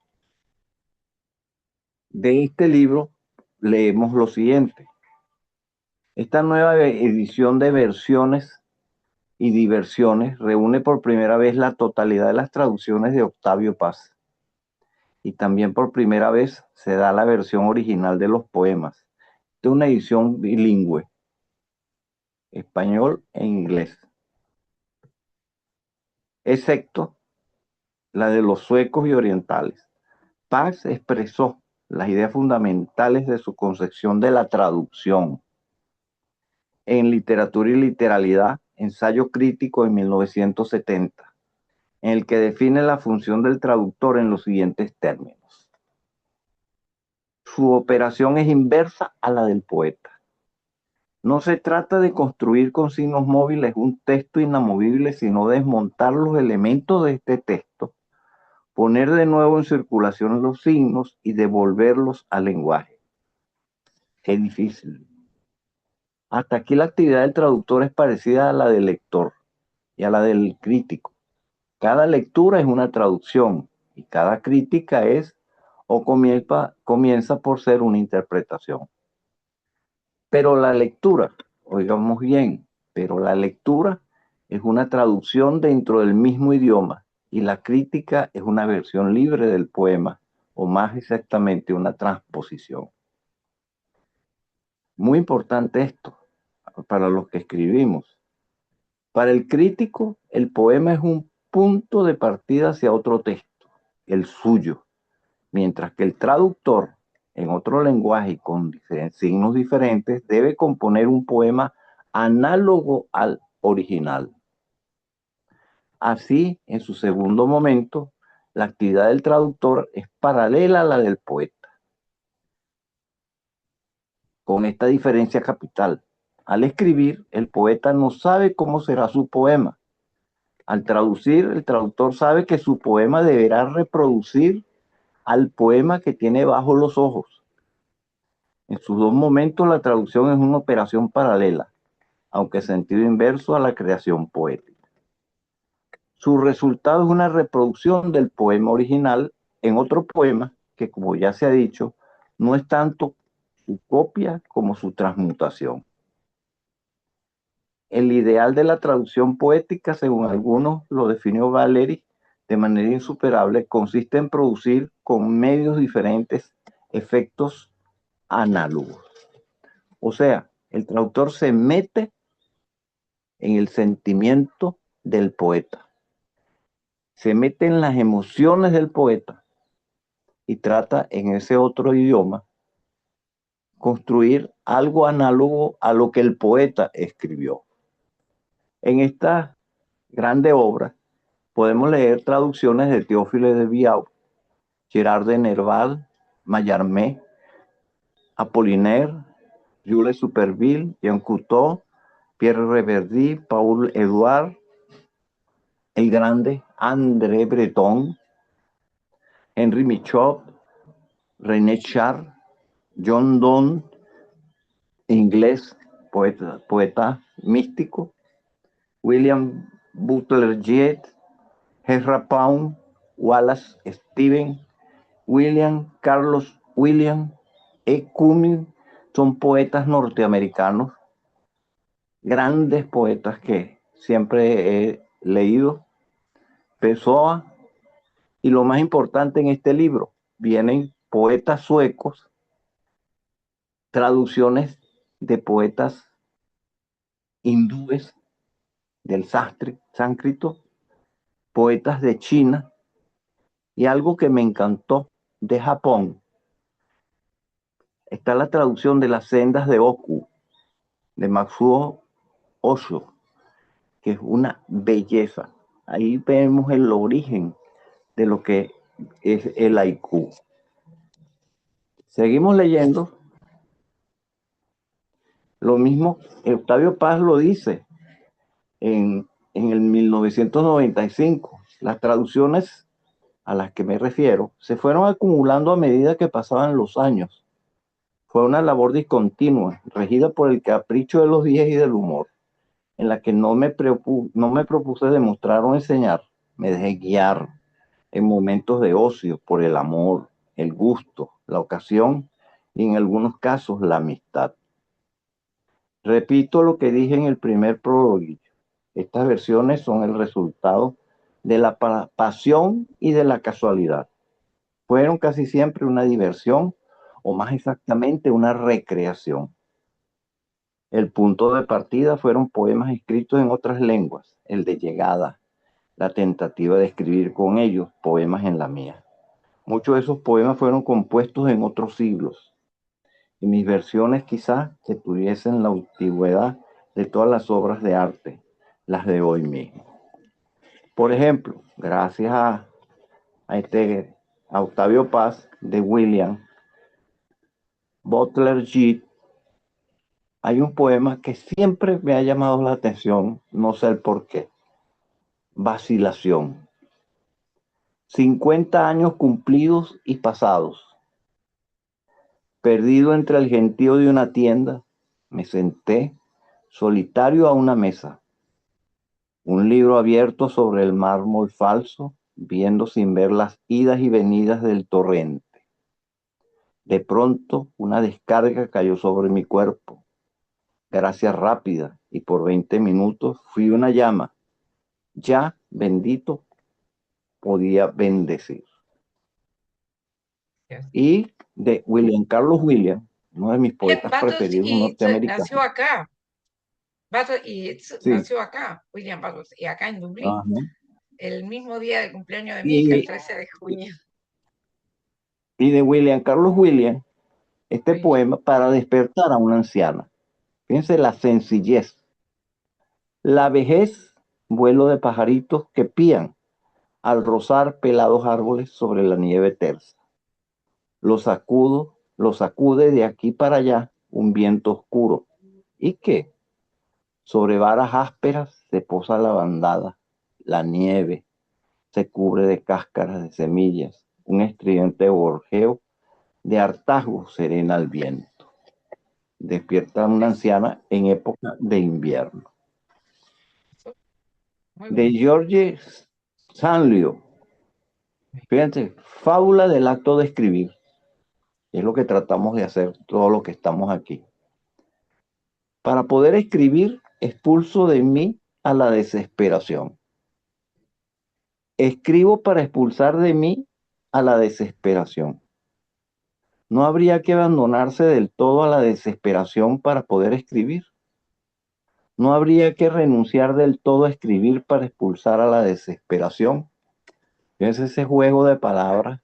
De este libro leemos lo siguiente. Esta nueva edición de versiones y diversiones reúne por primera vez la totalidad de las traducciones de Octavio Paz. Y también por primera vez se da la versión original de los poemas, de una edición bilingüe, español e inglés, excepto la de los suecos y orientales. Paz expresó las ideas fundamentales de su concepción de la traducción en Literatura y Literalidad, ensayo crítico en 1970, en el que define la función del traductor en los siguientes términos. Su operación es inversa a la del poeta. No se trata de construir con signos móviles un texto inamovible, sino de desmontar los elementos de este texto, poner de nuevo en circulación los signos y devolverlos al lenguaje. Es difícil. Hasta aquí la actividad del traductor es parecida a la del lector y a la del crítico. Cada lectura es una traducción y cada crítica es o comienza por ser una interpretación. Pero la lectura, oigamos bien, pero la lectura es una traducción dentro del mismo idioma y la crítica es una versión libre del poema, o más exactamente una transposición. Muy importante esto para los que escribimos. Para el crítico, el poema es un punto de partida hacia otro texto, el suyo, mientras que el traductor, en otro lenguaje y con signos diferentes, debe componer un poema análogo al original. Así, en su segundo momento, la actividad del traductor es paralela a la del poeta, con esta diferencia capital. Al escribir, el poeta no sabe cómo será su poema. Al traducir, el traductor sabe que su poema deberá reproducir al poema que tiene bajo los ojos. En sus dos momentos, la traducción es una operación paralela, aunque en sentido inverso a la creación poética. Su resultado es una reproducción del poema original en otro poema que, como ya se ha dicho, no es tanto su copia como su transmutación. El ideal de la traducción poética, según algunos lo definió Valéry de manera insuperable, consiste en producir con medios diferentes efectos análogos. O sea, el traductor se mete en el sentimiento del poeta, se mete en las emociones del poeta y trata en ese otro idioma construir algo análogo a lo que el poeta escribió. En esta grande obra podemos leer traducciones de Théophile de Biot, Gerard de Nerval, Mallarmé, Apollinaire, Jules Supervielle, Jean Cocteau, Pierre Reverdy, Paul Éluard, el grande André Breton, Henri Michaud, René Char, John Donne, inglés, poeta místico, William Butler Yeats, Ezra Pound, Wallace Stevens, William Carlos William, E. Cumming, son poetas norteamericanos, grandes poetas que siempre he leído. Pessoa, y lo más importante en este libro, vienen poetas suecos, traducciones de poetas hindúes del sánscrito, poetas de China, y algo que me encantó de Japón, está la traducción de las sendas de Oku, de Matsuo Osho, que es una belleza. Ahí vemos el origen de lo que es el haiku. Seguimos leyendo. Lo mismo, Octavio Paz lo dice en el 1995. Las traducciones a las que me refiero se fueron acumulando a medida que pasaban los años. Fue una labor discontinua, regida por el capricho de los días y del humor, en la que no me propuse demostrar o enseñar, me dejé guiar en momentos de ocio por el amor, el gusto, la ocasión y en algunos casos la amistad. Repito lo que dije en el primer prólogo. Estas versiones son el resultado de la pasión y de la casualidad. Fueron casi siempre una diversión o más exactamente una recreación. El punto de partida fueron poemas escritos en otras lenguas, el de llegada, la tentativa de escribir con ellos poemas en la mía. Muchos de esos poemas fueron compuestos en otros siglos, y mis versiones quizás que tuviesen la antigüedad de todas las obras de arte, las de hoy mismo. Por ejemplo, gracias a Octavio Paz de William Butler Yeats, hay un poema que siempre me ha llamado la atención, no sé el por qué. Vacilación. 50 años cumplidos y pasados. Perdido entre el gentío de una tienda, me senté solitario a una mesa. Un libro abierto sobre el mármol falso, viendo sin ver las idas y venidas del torrente. De pronto, una descarga cayó sobre mi cuerpo. Gracia rápida, y por 20 minutos fui una llama. Ya, bendito, podía bendecir. Y de William Carlos Williams, uno de mis poetas preferidos norteamericanos. Nació acá. Sí. Nació acá, William Butler, y acá en Dublín. Ajá. El mismo día del cumpleaños de mi hija, el 13 de junio. Y de William Carlos Williams, este poema para despertar a una anciana. Fíjense la sencillez. La vejez, vuelo de pajaritos que pían al rozar pelados árboles sobre la nieve tersa. Lo sacude de aquí para allá un viento oscuro. ¿Y qué? Sobre varas ásperas se posa la bandada, la nieve se cubre de cáscaras de semillas, un estridente gorjeo de hartazgo serena al viento. Despierta a una anciana en época de invierno. De George Sanlio. Fíjense, fábula del acto de escribir. Es lo que tratamos de hacer todo lo que estamos aquí. Para poder escribir, expulso de mí a la desesperación. Escribo para expulsar de mí a la desesperación. ¿No habría que abandonarse del todo a la desesperación para poder escribir? ¿No habría que renunciar del todo a escribir para expulsar a la desesperación? Es ese juego de palabras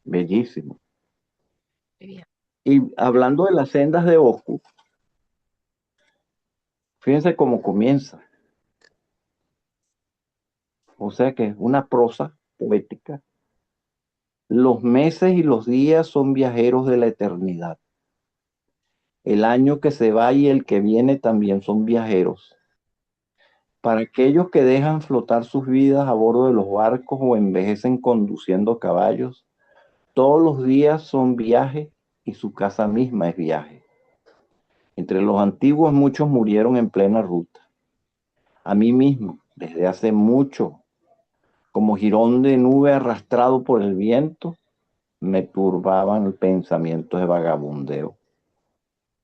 bellísimo. Y hablando de las sendas de Oku, fíjense cómo comienza. O sea que es una prosa poética. Los meses y los días son viajeros de la eternidad. El año que se va y el que viene también son viajeros. Para aquellos que dejan flotar sus vidas a bordo de los barcos o envejecen conduciendo caballos, todos los días son viaje y su casa misma es viaje. Entre los antiguos muchos murieron en plena ruta. A mí mismo, desde hace mucho, como jirón de nube arrastrado por el viento, me turbaban pensamientos de vagabundeo.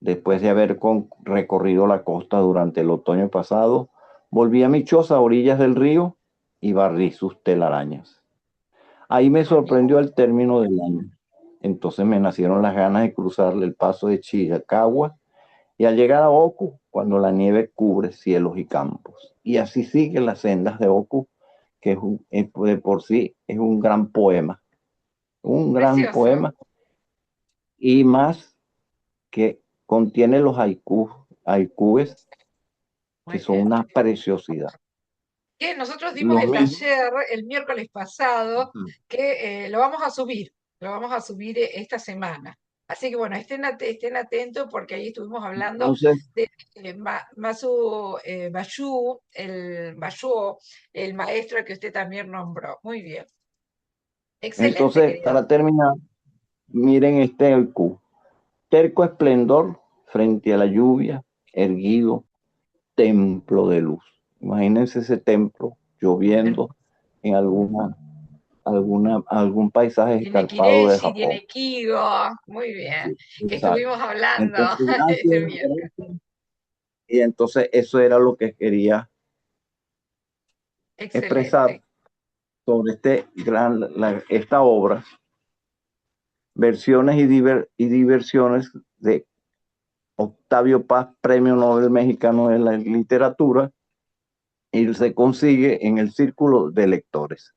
Después de haber recorrido la costa durante el otoño pasado, volví a mi choza a orillas del río y barrí sus telarañas. Ahí me sorprendió el término del año. Entonces me nacieron las ganas de cruzarle el paso de Chiricahua y al llegar a Oku, cuando la nieve cubre cielos y campos. Y así siguen las sendas de Oku, que de por sí es un gran poema. Un gran poema. Y más que contiene los haikus, Muy que son bien. una preciosidad. Que nosotros dimos Los el mismos. taller el miércoles pasado, Ujú. que lo vamos a subir esta semana. Así que bueno, estén atentos porque ahí estuvimos hablando Entonces, de Masu Bashuo, el maestro que usted también nombró. Muy bien. Excelente, entonces, querido. para terminar, miren este haiku. Terco esplendor frente a la lluvia, erguido, templo de luz. Imagínense ese templo lloviendo en algún paisaje Tiene escarpado de Kireshi, Japón. tiene Kigo. Muy bien. Sí, Que exacto. estuvimos hablando Entonces, ese gracias. miércoles. Y entonces eso era lo que quería expresar Excelente. sobre esta obra, versiones y diversiones de Octavio Paz, Premio Nobel Mexicano de la Literatura, y se consigue en el Círculo de Lectores.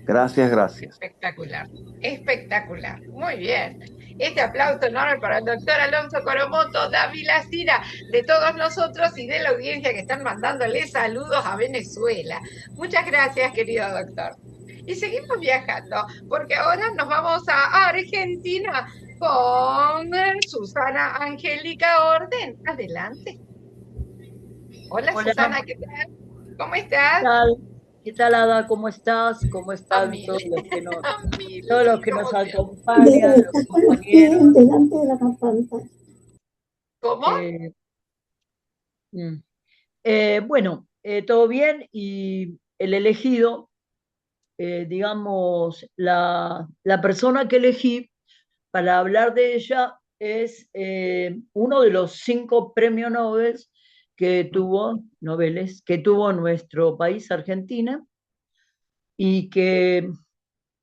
Gracias, gracias. Espectacular, espectacular. Muy bien. Este aplauso enorme para el doctor Alonso Coromoto Dávila Cira, de todos nosotros y de la audiencia que están mandándole saludos a Venezuela. Muchas gracias, querido doctor. Y seguimos viajando, porque ahora nos vamos a Argentina con Susana Angélica Orden. Adelante. Hola, Hola, Susana, ¿qué tal? ¿Cómo ¿qué estás? tal? ¿Qué tal, Ada? ¿Cómo estás? ¿Cómo A están mil, a mil, todos los que nos como siempre. acompañan, los Estás con los pies compañeros? delante de la pantalla. ¿Cómo? Eh, mm. Bueno, todo bien y el elegido, digamos, la persona que elegí para hablar de ella es uno de los 5 premios Nobel que tuvo nuestro país, Argentina, y que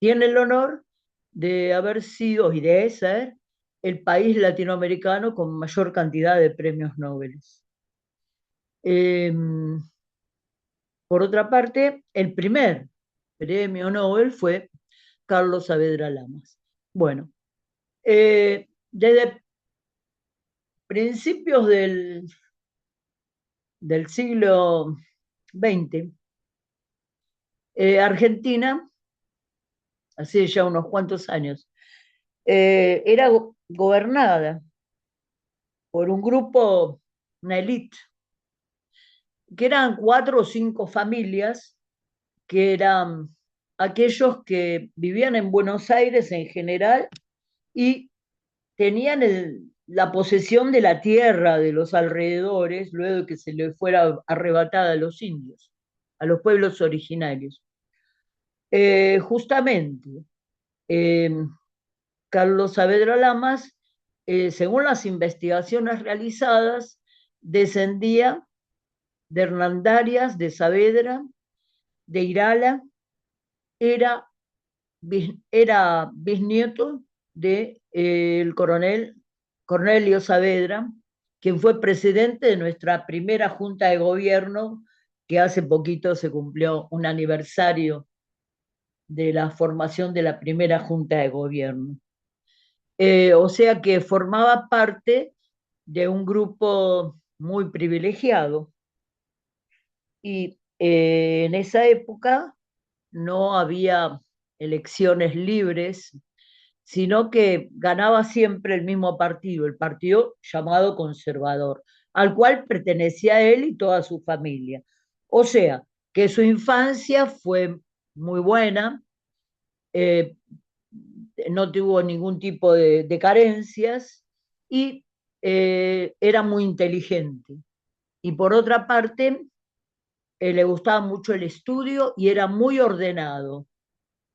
tiene el honor de haber sido y de ser el país latinoamericano con mayor cantidad de premios Nobel. Eh, por otra parte, el primer premio Nobel fue Carlos Saavedra Lamas. Bueno, desde principios del siglo XX, Argentina, hace ya unos cuantos años, era gobernada por un grupo, una élite, que eran 4 o 5 familias, que eran aquellos que vivían en Buenos Aires en general y tenían la posesión de la tierra de los alrededores luego de que se les fuera arrebatada a los indios, a los pueblos originarios. Justamente, eh, Carlos Saavedra Lamas, según las investigaciones realizadas, descendía de Hernandarias, de Saavedra, de Irala, era, era bisnieto del coronel Cornelio Saavedra, quien fue presidente de nuestra primera junta de gobierno, que hace poquito se cumplió un aniversario de la formación de la primera junta de gobierno. O sea que formaba parte de un grupo muy privilegiado. Y en esa época no había elecciones libres, sino que ganaba siempre el mismo partido, el partido llamado conservador, al cual pertenecía él y toda su familia. O sea, que su infancia fue muy buena, eh, no tuvo ningún tipo de carencias y era muy inteligente. Y por otra parte, le gustaba mucho el estudio y era muy ordenado,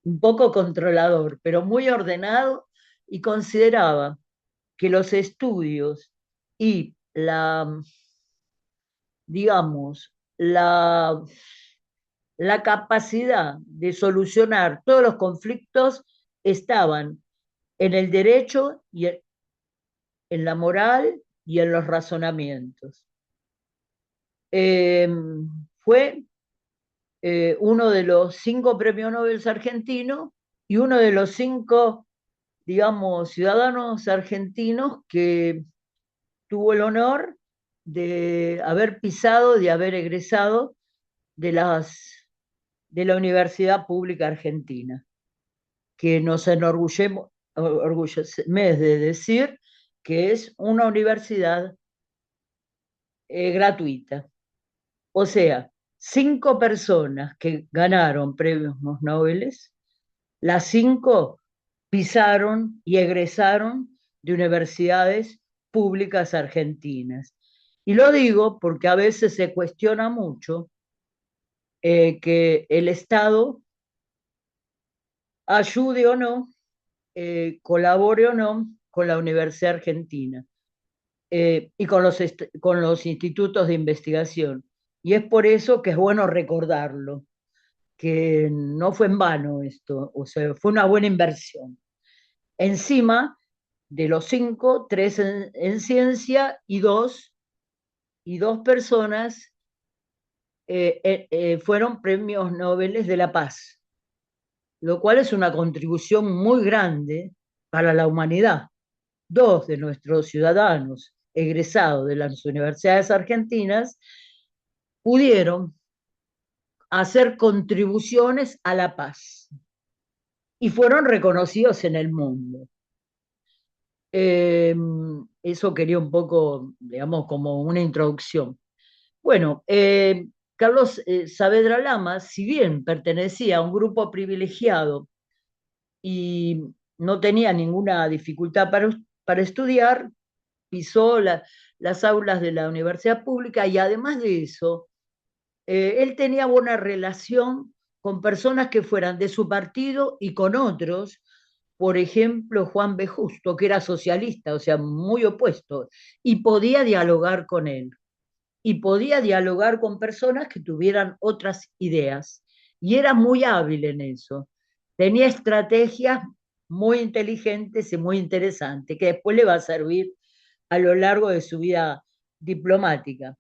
un poco controlador, pero muy ordenado, y consideraba que los estudios y digamos, la capacidad de solucionar todos los conflictos estaban en el derecho y en la moral y en los razonamientos. Eh, Fue uno de los 5 premios Nobel argentinos y uno de los 5, digamos, ciudadanos argentinos que tuvo el honor de haber pisado, de haber egresado de la Universidad Pública Argentina, que nos enorgullecemos de decir que es una universidad gratuita. O sea, 5 personas que ganaron premios Nobel, las 5 pisaron y egresaron de universidades públicas argentinas. Y lo digo porque a veces se cuestiona mucho que el Estado ayude o no, colabore o no con la Universidad Argentina y con los institutos de investigación. Y es por eso que es bueno recordarlo, que no fue en vano esto, o sea, fue una buena inversión. Encima de los 5, 3 en ciencia y dos personas fueron premios Nobel de la Paz, lo cual es una contribución muy grande para la humanidad. 2 de nuestros ciudadanos egresados de las universidades argentinas pudieron hacer contribuciones a la paz y fueron reconocidos en el mundo. Eso quería un poco, digamos, como una introducción. Bueno, Carlos Saavedra Lamas, si bien pertenecía a un grupo privilegiado y no tenía ninguna dificultad para estudiar, pisó las aulas de la universidad pública y además de eso, él tenía buena relación con personas que fueran de su partido y con otros, por ejemplo, Juan B. Justo, que era socialista, o sea, muy opuesto, y podía dialogar con él, y podía dialogar con personas que tuvieran otras ideas, y era muy hábil en eso. Tenía estrategias muy inteligentes y muy interesantes, que después le va a servir a lo largo de su vida diplomática.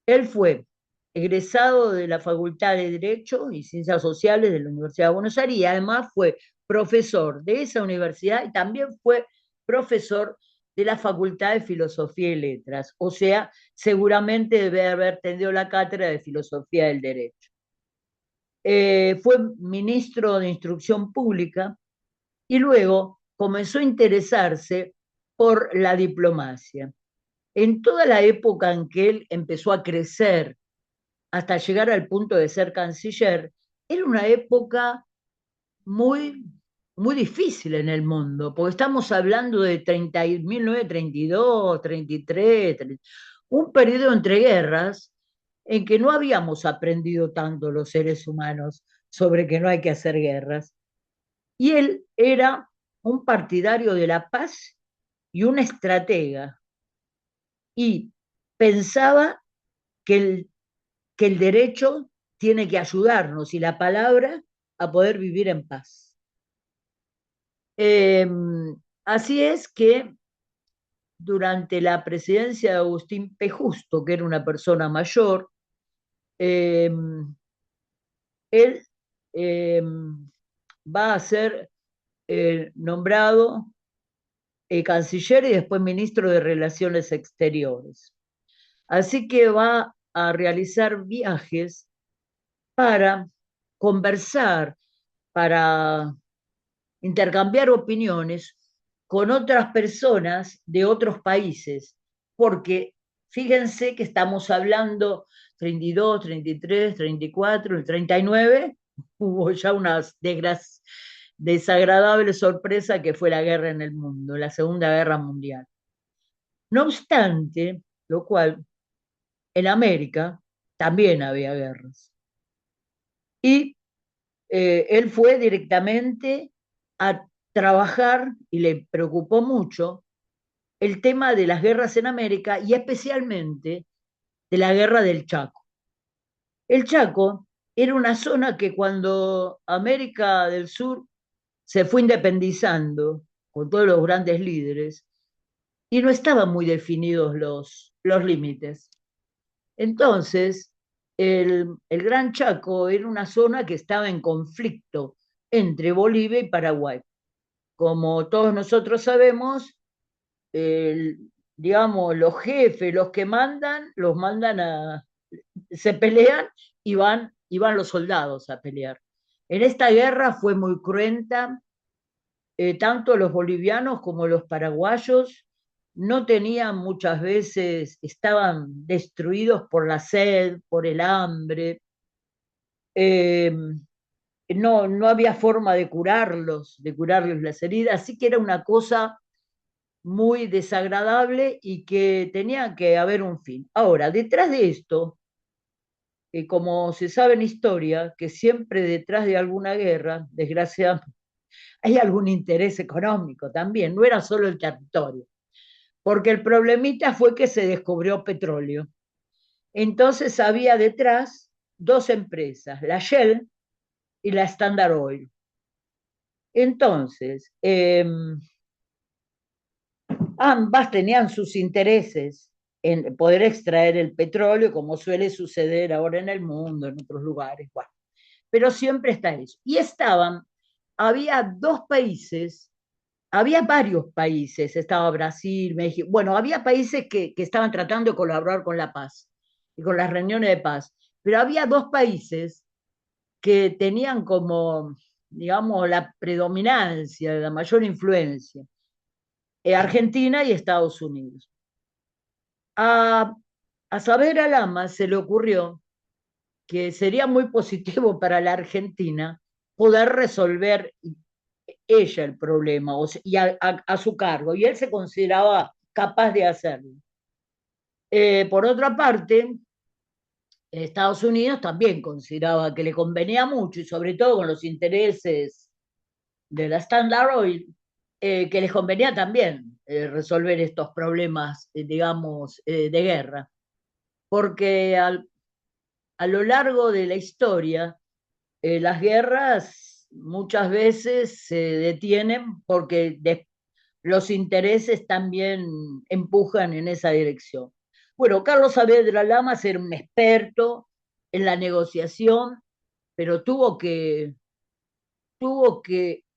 Él fue egresado de la Facultad de Derecho y Ciencias Sociales de la Universidad de Buenos Aires y además fue profesor de esa universidad y también fue profesor de la Facultad de Filosofía y Letras. O sea, seguramente debe haber tenido la cátedra de Filosofía del Derecho. Fue ministro de Instrucción Pública y luego comenzó a interesarse por la diplomacia. En toda la época en que él empezó a crecer hasta llegar al punto de ser canciller, era una época muy, muy difícil en el mundo, porque estamos hablando de 1932, 33, un periodo entre guerras en que no habíamos aprendido tanto los seres humanos sobre que no hay que hacer guerras. Y él era un partidario de la paz y un estratega, y pensaba que el derecho tiene que ayudarnos y la palabra a poder vivir en paz. Así es que durante la presidencia de Agustín P. Justo, que era una persona mayor, él va a ser nombrado canciller y después ministro de Relaciones Exteriores. Así que va a realizar viajes para conversar, para intercambiar opiniones con otras personas de otros países, porque fíjense que estamos hablando 32, 33, 34, el 39, hubo ya una desagradable sorpresa que fue la guerra en el mundo, la Segunda Guerra Mundial. No obstante, lo cual en América también había guerras. Y él fue directamente a trabajar y le preocupó mucho el tema de las guerras en América y especialmente de la guerra del Chaco. El Chaco era una zona que cuando América del Sur se fue independizando con todos los grandes líderes y no estaban muy definidos los límites. Entonces, el Gran Chaco era una zona que estaba en conflicto entre Bolivia y Paraguay. Como todos nosotros sabemos, digamos, los jefes, los que mandan, los mandan se pelean y van los soldados a pelear. En esta guerra fue muy cruenta, tanto los bolivianos como los paraguayos no tenían muchas veces, estaban destruidos por la sed, por el hambre, eh, no había forma de curarles las heridas, así que era una cosa muy desagradable y que tenía que haber un fin. Ahora, detrás de esto, como se sabe en historia, que siempre detrás de alguna guerra, desgraciadamente, hay algún interés económico también, no era solo el territorio, porque el problemita fue que se descubrió petróleo. Entonces había detrás dos empresas, la Shell y la Standard Oil. Entonces, ambas tenían sus intereses en poder extraer el petróleo, como suele suceder ahora en el mundo, en otros lugares. Bueno, pero siempre está eso. Y había dos países, había varios países, estaba Brasil, México, bueno, había países que estaban tratando de colaborar con la paz y con las reuniones de paz, pero había dos países que tenían como, digamos, la predominancia, la mayor influencia, Argentina y Estados Unidos. A, a Saavedra Lama se le ocurrió que sería muy positivo para la Argentina poder resolver ella el problema y a su cargo, y él se consideraba capaz de hacerlo. Por otra parte, Estados Unidos también consideraba que le convenía mucho, y sobre todo con los intereses de la Standard Oil, que les convenía también resolver estos problemas, digamos, de guerra, porque a lo largo de la historia, las guerras muchas veces se detienen porque los intereses también empujan en esa dirección. Bueno, Carlos Saavedra Lamas era un experto en la negociación, pero tuvo que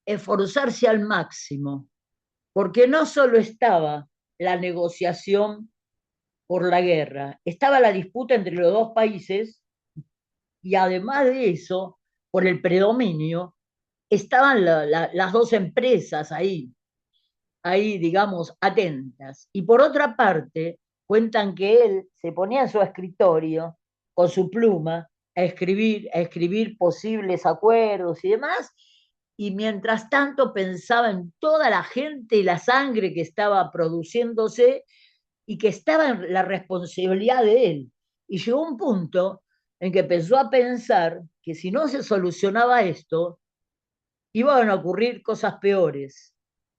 esforzarse al máximo, porque no solo estaba la negociación por la guerra, estaba la disputa entre los dos países y además de eso, por el predominio, estaban las dos empresas ahí, digamos, atentas. Y por otra parte, cuentan que él se ponía en su escritorio con su pluma a escribir posibles acuerdos y demás, y mientras tanto pensaba en toda la gente y la sangre que estaba produciéndose y que estaba en la responsabilidad de él. Y llegó un punto en que empezó a pensar que si no se solucionaba esto, iban a ocurrir cosas peores,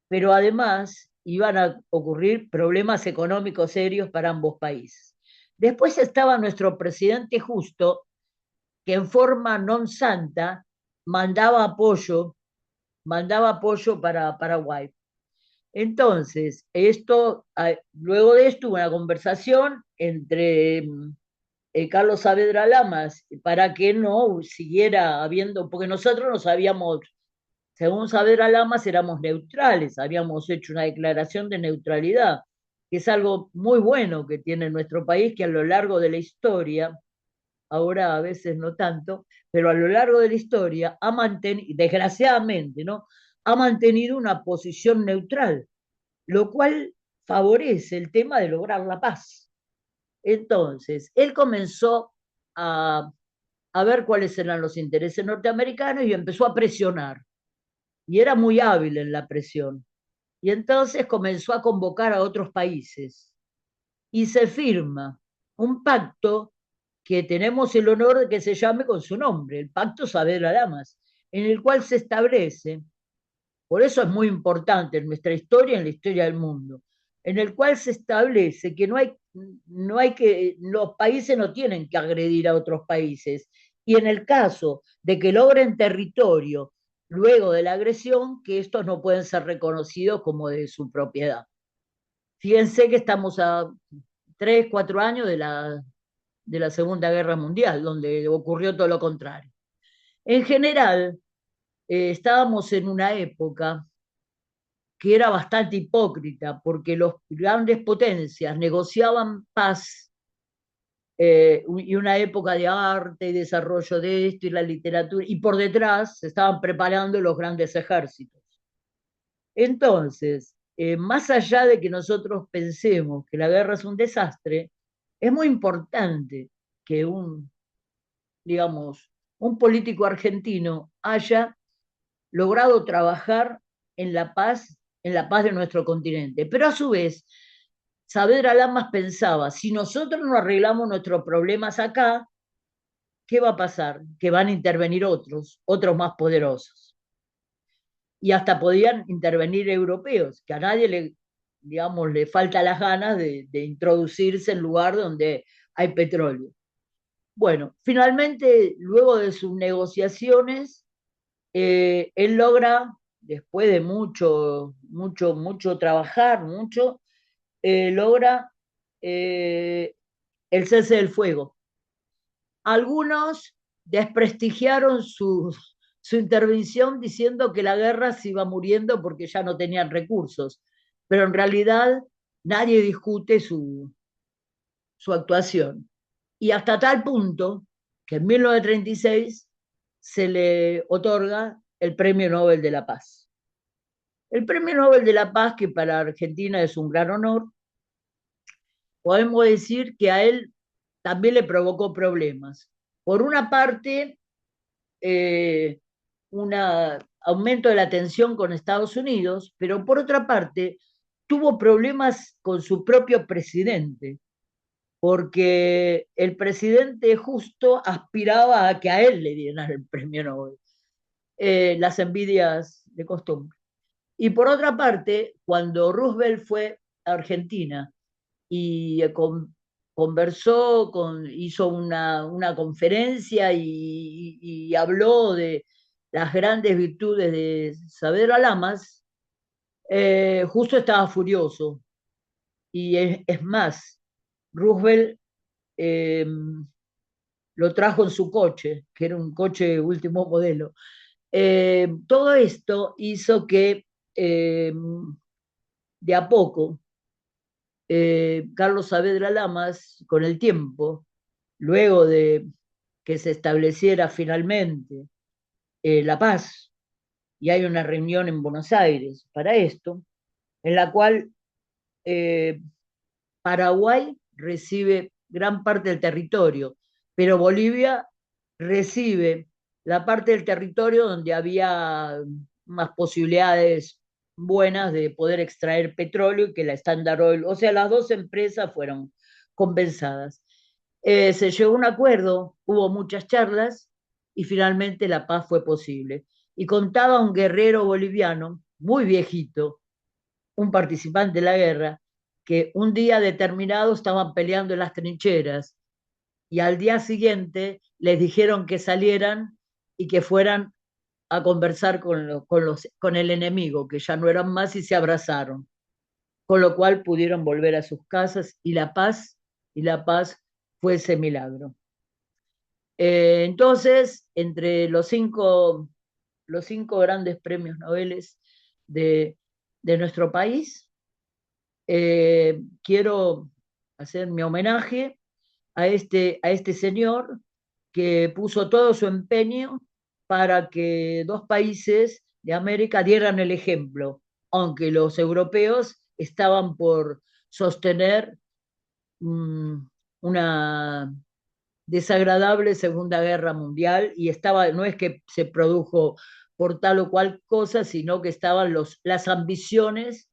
pero además iban a ocurrir problemas económicos serios para ambos países. Después estaba nuestro presidente Justo, que en forma non santa mandaba apoyo para Paraguay. Entonces, luego de esto, hubo una conversación entre Carlos Saavedra Lamas para que no siguiera habiendo, porque nosotros nos habíamos, según Saavedra Lamas, éramos neutrales, habíamos hecho una declaración de neutralidad, que es algo muy bueno que tiene nuestro país, que a lo largo de la historia, ahora a veces no tanto, pero a lo largo de la historia ha mantenido, desgraciadamente, ¿no? Ha mantenido una posición neutral, lo cual favorece el tema de lograr la paz. Entonces, él comenzó a ver cuáles eran los intereses norteamericanos y empezó a presionar. Y era muy hábil en la presión. Y entonces comenzó a convocar a otros países. Y se firma un pacto que tenemos el honor de que se llame con su nombre, el Pacto Saavedra Lamas, en el cual se establece, por eso es muy importante en nuestra historia y en la historia del mundo, en el cual se establece que los países no tienen que agredir a otros países, y en el caso de que logren territorio luego de la agresión, que estos no pueden ser reconocidos como de su propiedad. Fíjense que estamos a 3, 4 años de la Segunda Guerra Mundial, donde ocurrió todo lo contrario. En general, estábamos en una época que era bastante hipócrita, porque los grandes potencias negociaban paz y una época de arte y desarrollo de esto y la literatura, y por detrás se estaban preparando los grandes ejércitos. Entonces, más allá de que nosotros pensemos que la guerra es un desastre, es muy importante que digamos, un político argentino haya logrado trabajar en la paz de nuestro continente. Pero a su vez, Saavedra Lamas pensaba, si nosotros no arreglamos nuestros problemas acá, ¿qué va a pasar? Que van a intervenir otros más poderosos. Y hasta podían intervenir europeos, que a nadie digamos, le falta las ganas de introducirse en lugar donde hay petróleo. Bueno, finalmente, luego de sus negociaciones, él logra, después de mucho trabajar, logra el cese del fuego. Algunos desprestigiaron su intervención diciendo que la guerra se iba muriendo porque ya no tenían recursos, pero en realidad nadie discute su actuación. Y hasta tal punto que en 1936 se le otorga el Premio Nobel de la Paz. El Premio Nobel de la Paz, que para Argentina es un gran honor, podemos decir que a él también le provocó problemas. Por una parte, un aumento de la tensión con Estados Unidos, pero por otra parte, tuvo problemas con su propio presidente, porque el presidente justo aspiraba a que a él le dieran el premio Nobel. Las envidias de costumbre. Y por otra parte, cuando Roosevelt fue a Argentina y hizo una conferencia y habló de las grandes virtudes de Saavedra Lamas, justo estaba furioso. Y es más, Roosevelt eh, lo trajo en su coche, que era un coche último modelo. Todo esto hizo que de a poco Carlos Saavedra Lamas, con el tiempo, luego de que se estableciera finalmente la paz, y hay una reunión en Buenos Aires para esto, en la cual eh, Paraguay recibe gran parte del territorio, pero Bolivia recibe la parte del territorio donde había más posibilidades buenas de poder extraer petróleo y que la Standard Oil, o sea, las dos empresas fueron compensadas. Se llegó a un acuerdo, hubo muchas charlas y finalmente la paz fue posible. Y contaba un guerrero boliviano, muy viejito, un participante de la guerra, que un día determinado estaban peleando en las trincheras y al día siguiente les dijeron que salieran y que fueran a conversar con el enemigo, que ya no eran más y se abrazaron, con lo cual pudieron volver a sus casas y la paz fue ese milagro. Entonces, entre los cinco grandes premios Nobel de nuestro país, quiero hacer mi homenaje a este señor que puso todo su empeño para que dos países de América dieran el ejemplo, aunque los europeos estaban por sostener una desagradable Segunda Guerra Mundial y no es que se produjo por tal o cual cosa, sino que estaban las ambiciones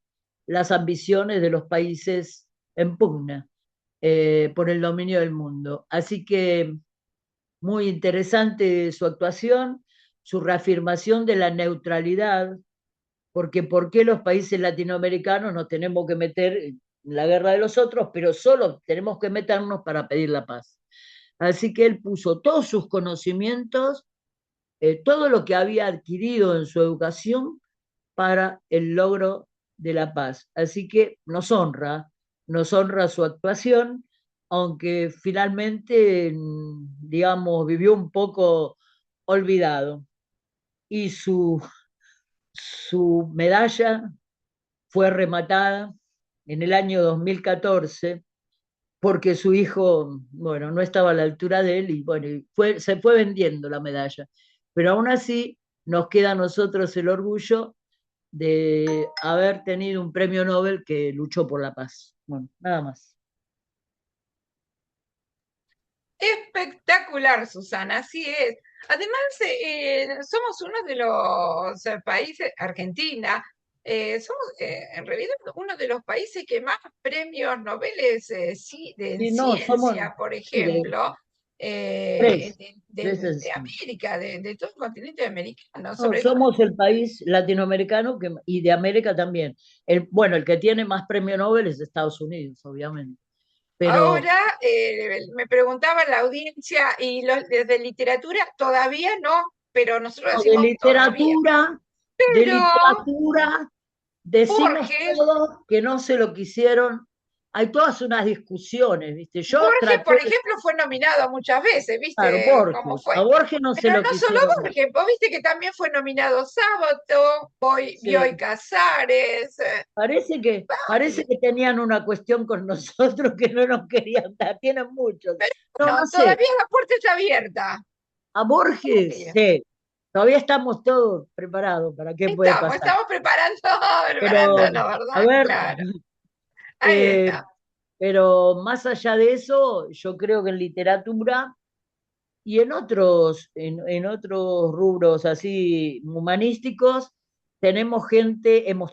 de los países en pugna por el dominio del mundo. Así que muy interesante su actuación, su reafirmación de la neutralidad, porque ¿por qué los países latinoamericanos nos tenemos que meter en la guerra de los otros, pero solo tenemos que meternos para pedir la paz? Así que él puso todos sus conocimientos, todo lo que había adquirido en su educación para el logro de la paz. Así que nos honra su actuación, aunque finalmente, digamos, vivió un poco olvidado. Y su medalla fue rematada en el año 2014 porque su hijo, bueno, no estaba a la altura de él y bueno, se fue vendiendo la medalla. Pero aún así nos queda a nosotros el orgullo de haber tenido un premio Nobel que luchó por la paz. Bueno, nada más. Espectacular, Susana, así es. Además, somos uno de los países, Argentina, somos en realidad uno de los países que más premios Nobel sí, en Sí, no, somos ciencia, por sí, ejemplo, tres, de América, de todo el continente americano, no, sobre todo. somos el país latinoamericano y de América también. Bueno, el que tiene más premio Nobel es Estados Unidos, obviamente. Pero Ahora me preguntaba la audiencia y los de literatura todavía no, pero nosotros no, decimos todavía. de Pero literatura, decimos Borges, todos que no se lo quisieron. Hay todas unas discusiones, ¿viste? Yo Borges, traté por de ejemplo, fue nominado muchas veces, claro, ¿viste cómo Borges. A fue? Borges no se Pero lo no solo quisieron. Borges, vos viste que también fue nominado Sábato, Bioy Sí. Casares, Parece que tenían una cuestión con nosotros que no nos querían dar. Tienen muchos. No, no no, sé. todavía la puerta está abierta. A Borges, Todavía. sí. Todavía estamos todos preparados para qué puede pasar. Estamos preparando, Pero, preparándonos, a ¿verdad? ver, Claro, ahí eh, está. pero más allá de eso, yo creo que en literatura y en otros rubros así humanísticos, hemos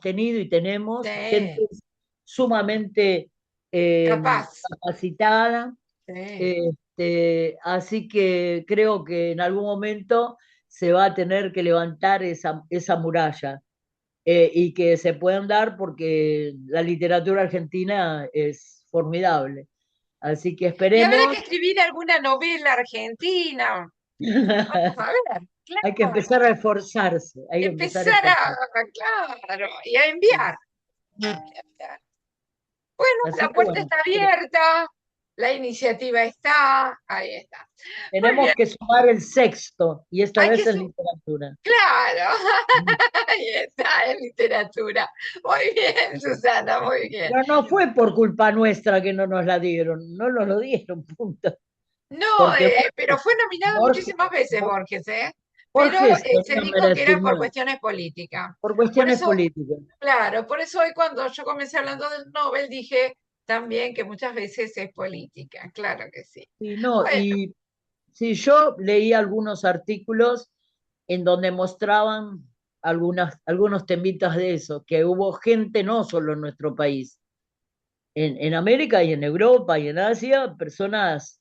tenido y tenemos gente Sí, sumamente eh, capaz. capacitada. Sí. Así que creo que en algún momento se va a tener que levantar esa muralla y que se puedan dar porque la literatura argentina es formidable. Así que Y habrá esperemos. que escribir alguna novela argentina. Vamos a ver, Hay que claro. empezar a esforzarse, hay que empezar a Empezar esforzarse. claro, y a enviar. Bueno, Así la que puerta bueno, está abierta, la iniciativa está, ahí está. Muy tenemos bien, que sumar el sexto, y esta hay vez que es su literatura. claro, ahí está, en literatura. Muy bien, Susana, muy bien. Pero no fue por culpa nuestra que no nos la dieron, no nos lo dieron, punto. No, Porque pero fue nominado Borges, muchísimas veces Borges, ¿eh? Pero Borges se tenía dijo que era por merecimiento, cuestiones políticas. por Por cuestiones eso, políticas. claro, por eso hoy cuando yo comencé hablando del Nobel dije también que muchas veces es política, claro que sí. Y no, Bueno, y si yo leí algunos artículos en donde mostraban algunos temitas de eso, que hubo gente no solo en nuestro país, en América y en Europa y en Asia, personas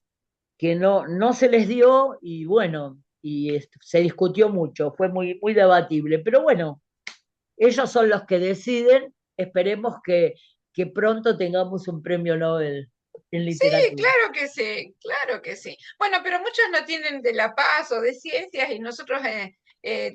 que no se les dio y bueno, se discutió mucho, fue muy debatible, pero bueno, ellos son los que deciden, esperemos que pronto tengamos un premio Nobel en sí, literatura. claro que sí, claro que sí. Bueno, pero muchos no tienen de La Paz o de ciencias y nosotros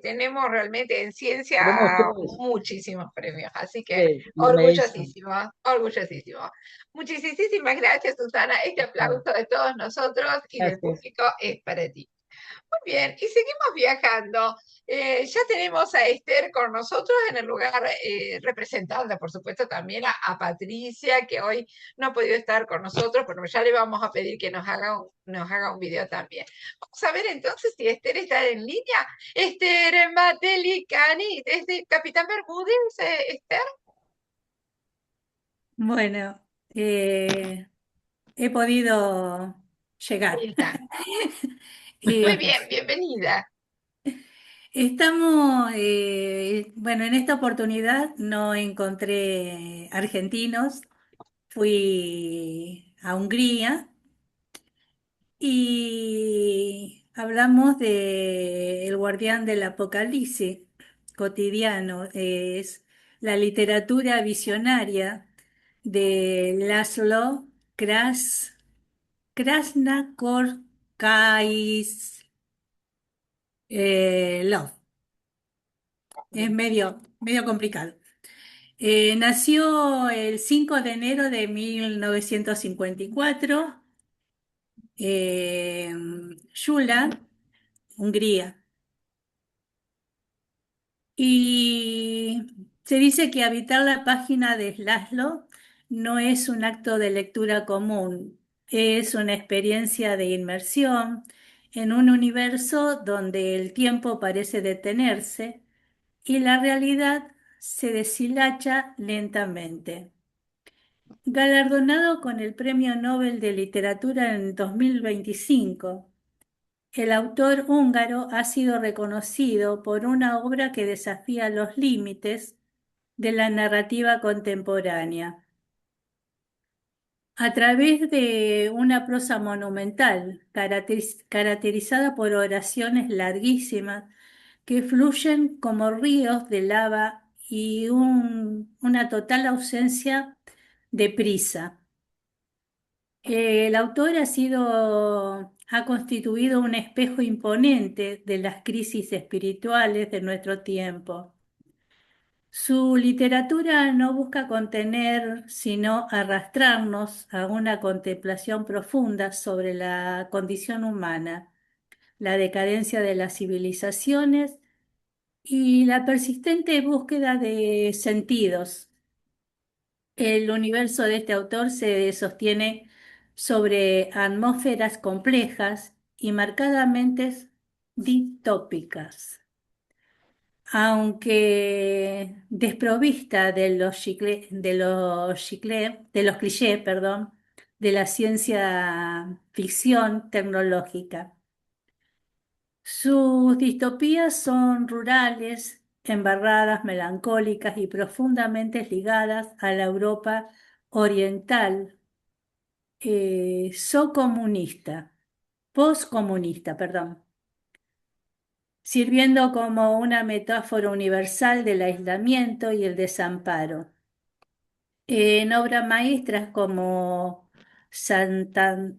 tenemos realmente en ciencia Tenemos tres, muchísimos premios, así que tres y medicina. orgullosísimo, orgullosísimo. Muchísimas gracias, Susana. Este aplauso de todos nosotros y del Gracias. público es para ti. Muy bien, y seguimos viajando. Ya tenemos a Esther con nosotros en el lugar, representando, por supuesto, también a Patricia, que hoy no ha podido estar con nosotros, pero ya le vamos a pedir que nos haga un video también. Vamos a ver entonces si Esther está en línea. Esther Matelicani, desde Capitán Bermúdez, Esther. Bueno, he podido Ahí llegar. está. Muy Eh, bien, bienvenida. estamos, bueno, en esta oportunidad no encontré argentinos, fui a Hungría y hablamos de El Guardián del Apocalipsis cotidiano, es la literatura visionaria de Laszlo Krasnakorkais Love. Es medio complicado. Nació el 5 de enero de 1954, en Gyula, Hungría. Y Se dice que habitar la página de Laszlo no es un acto de lectura común, es una experiencia de inmersión en un universo donde el tiempo parece detenerse y la realidad se deshilacha lentamente. Galardonado con el Premio Nobel de Literatura en 2025, el autor húngaro ha sido reconocido por una obra que desafía los límites de la narrativa contemporánea, a través de una prosa monumental, caracterizada por oraciones larguísimas que fluyen como ríos de lava y una total ausencia de prisa. El autor ha constituido un espejo imponente de las crisis espirituales de nuestro tiempo. Su literatura no busca contener, sino arrastrarnos a una contemplación profunda sobre la condición humana, la decadencia de las civilizaciones y la persistente búsqueda de sentidos. El universo de este autor se sostiene sobre atmósferas complejas y marcadamente distópicas, aunque desprovista de los clichés, perdón, de la ciencia ficción tecnológica. Sus distopías son rurales, embarradas, melancólicas y profundamente ligadas a la Europa oriental, postcomunista, perdón, sirviendo como una metáfora universal del aislamiento y el desamparo. En obras maestras como Santango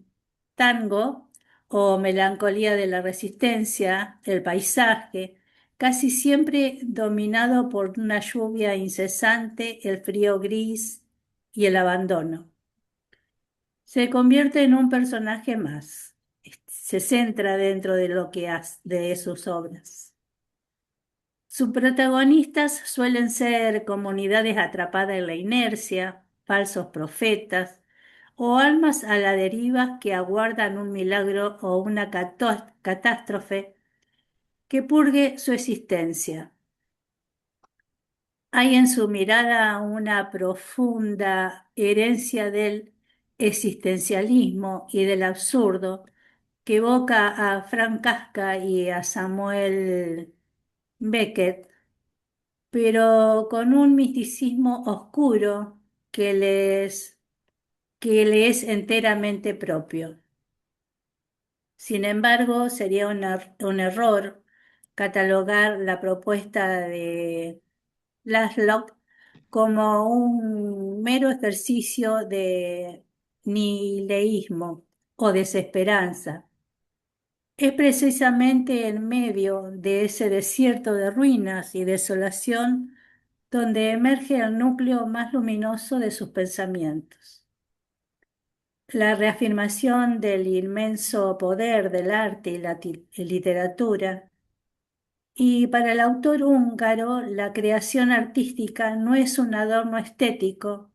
o Melancolía de la Resistencia, el paisaje, casi siempre dominado por una lluvia incesante, el frío gris y el abandono. Se convierte en un personaje más, se centra dentro de lo que hace, de sus obras. Sus protagonistas suelen ser comunidades atrapadas en la inercia, falsos profetas o almas a la deriva que aguardan un milagro o una catástrofe que purgue su existencia. Hay en su mirada una profunda herencia del existencialismo y del absurdo que evoca a Frank Kafka y a Samuel Beckett, pero con un misticismo oscuro que le es enteramente propio. Sin embargo, sería un error catalogar la propuesta de Laszlo como un mero ejercicio de nihilismo o desesperanza. Es precisamente en medio de ese desierto de ruinas y desolación donde emerge el núcleo más luminoso de sus pensamientos. La reafirmación del inmenso poder del arte y la literatura. Y para el autor húngaro, la creación artística no es un adorno estético,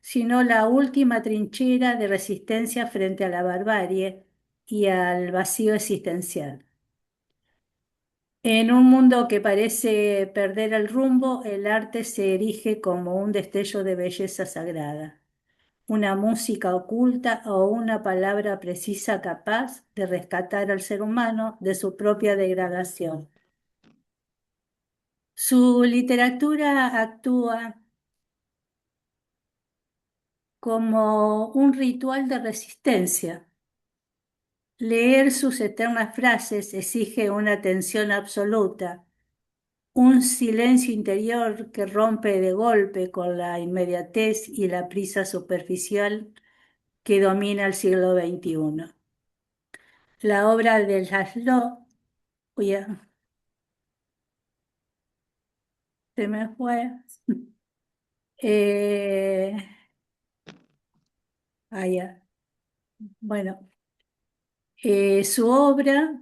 sino la última trinchera de resistencia frente a la barbarie y al vacío existencial. En un mundo que parece perder el rumbo, el arte se erige como un destello de belleza sagrada, una música oculta o una palabra precisa capaz de rescatar al ser humano de su propia degradación. Su literatura actúa como un ritual de resistencia. Leer sus eternas frases exige una atención absoluta, un silencio interior que rompe de golpe con la inmediatez y la prisa superficial que domina el siglo XXI. La obra de Laszlo, se me fue. Eh, ya. Bueno, su obra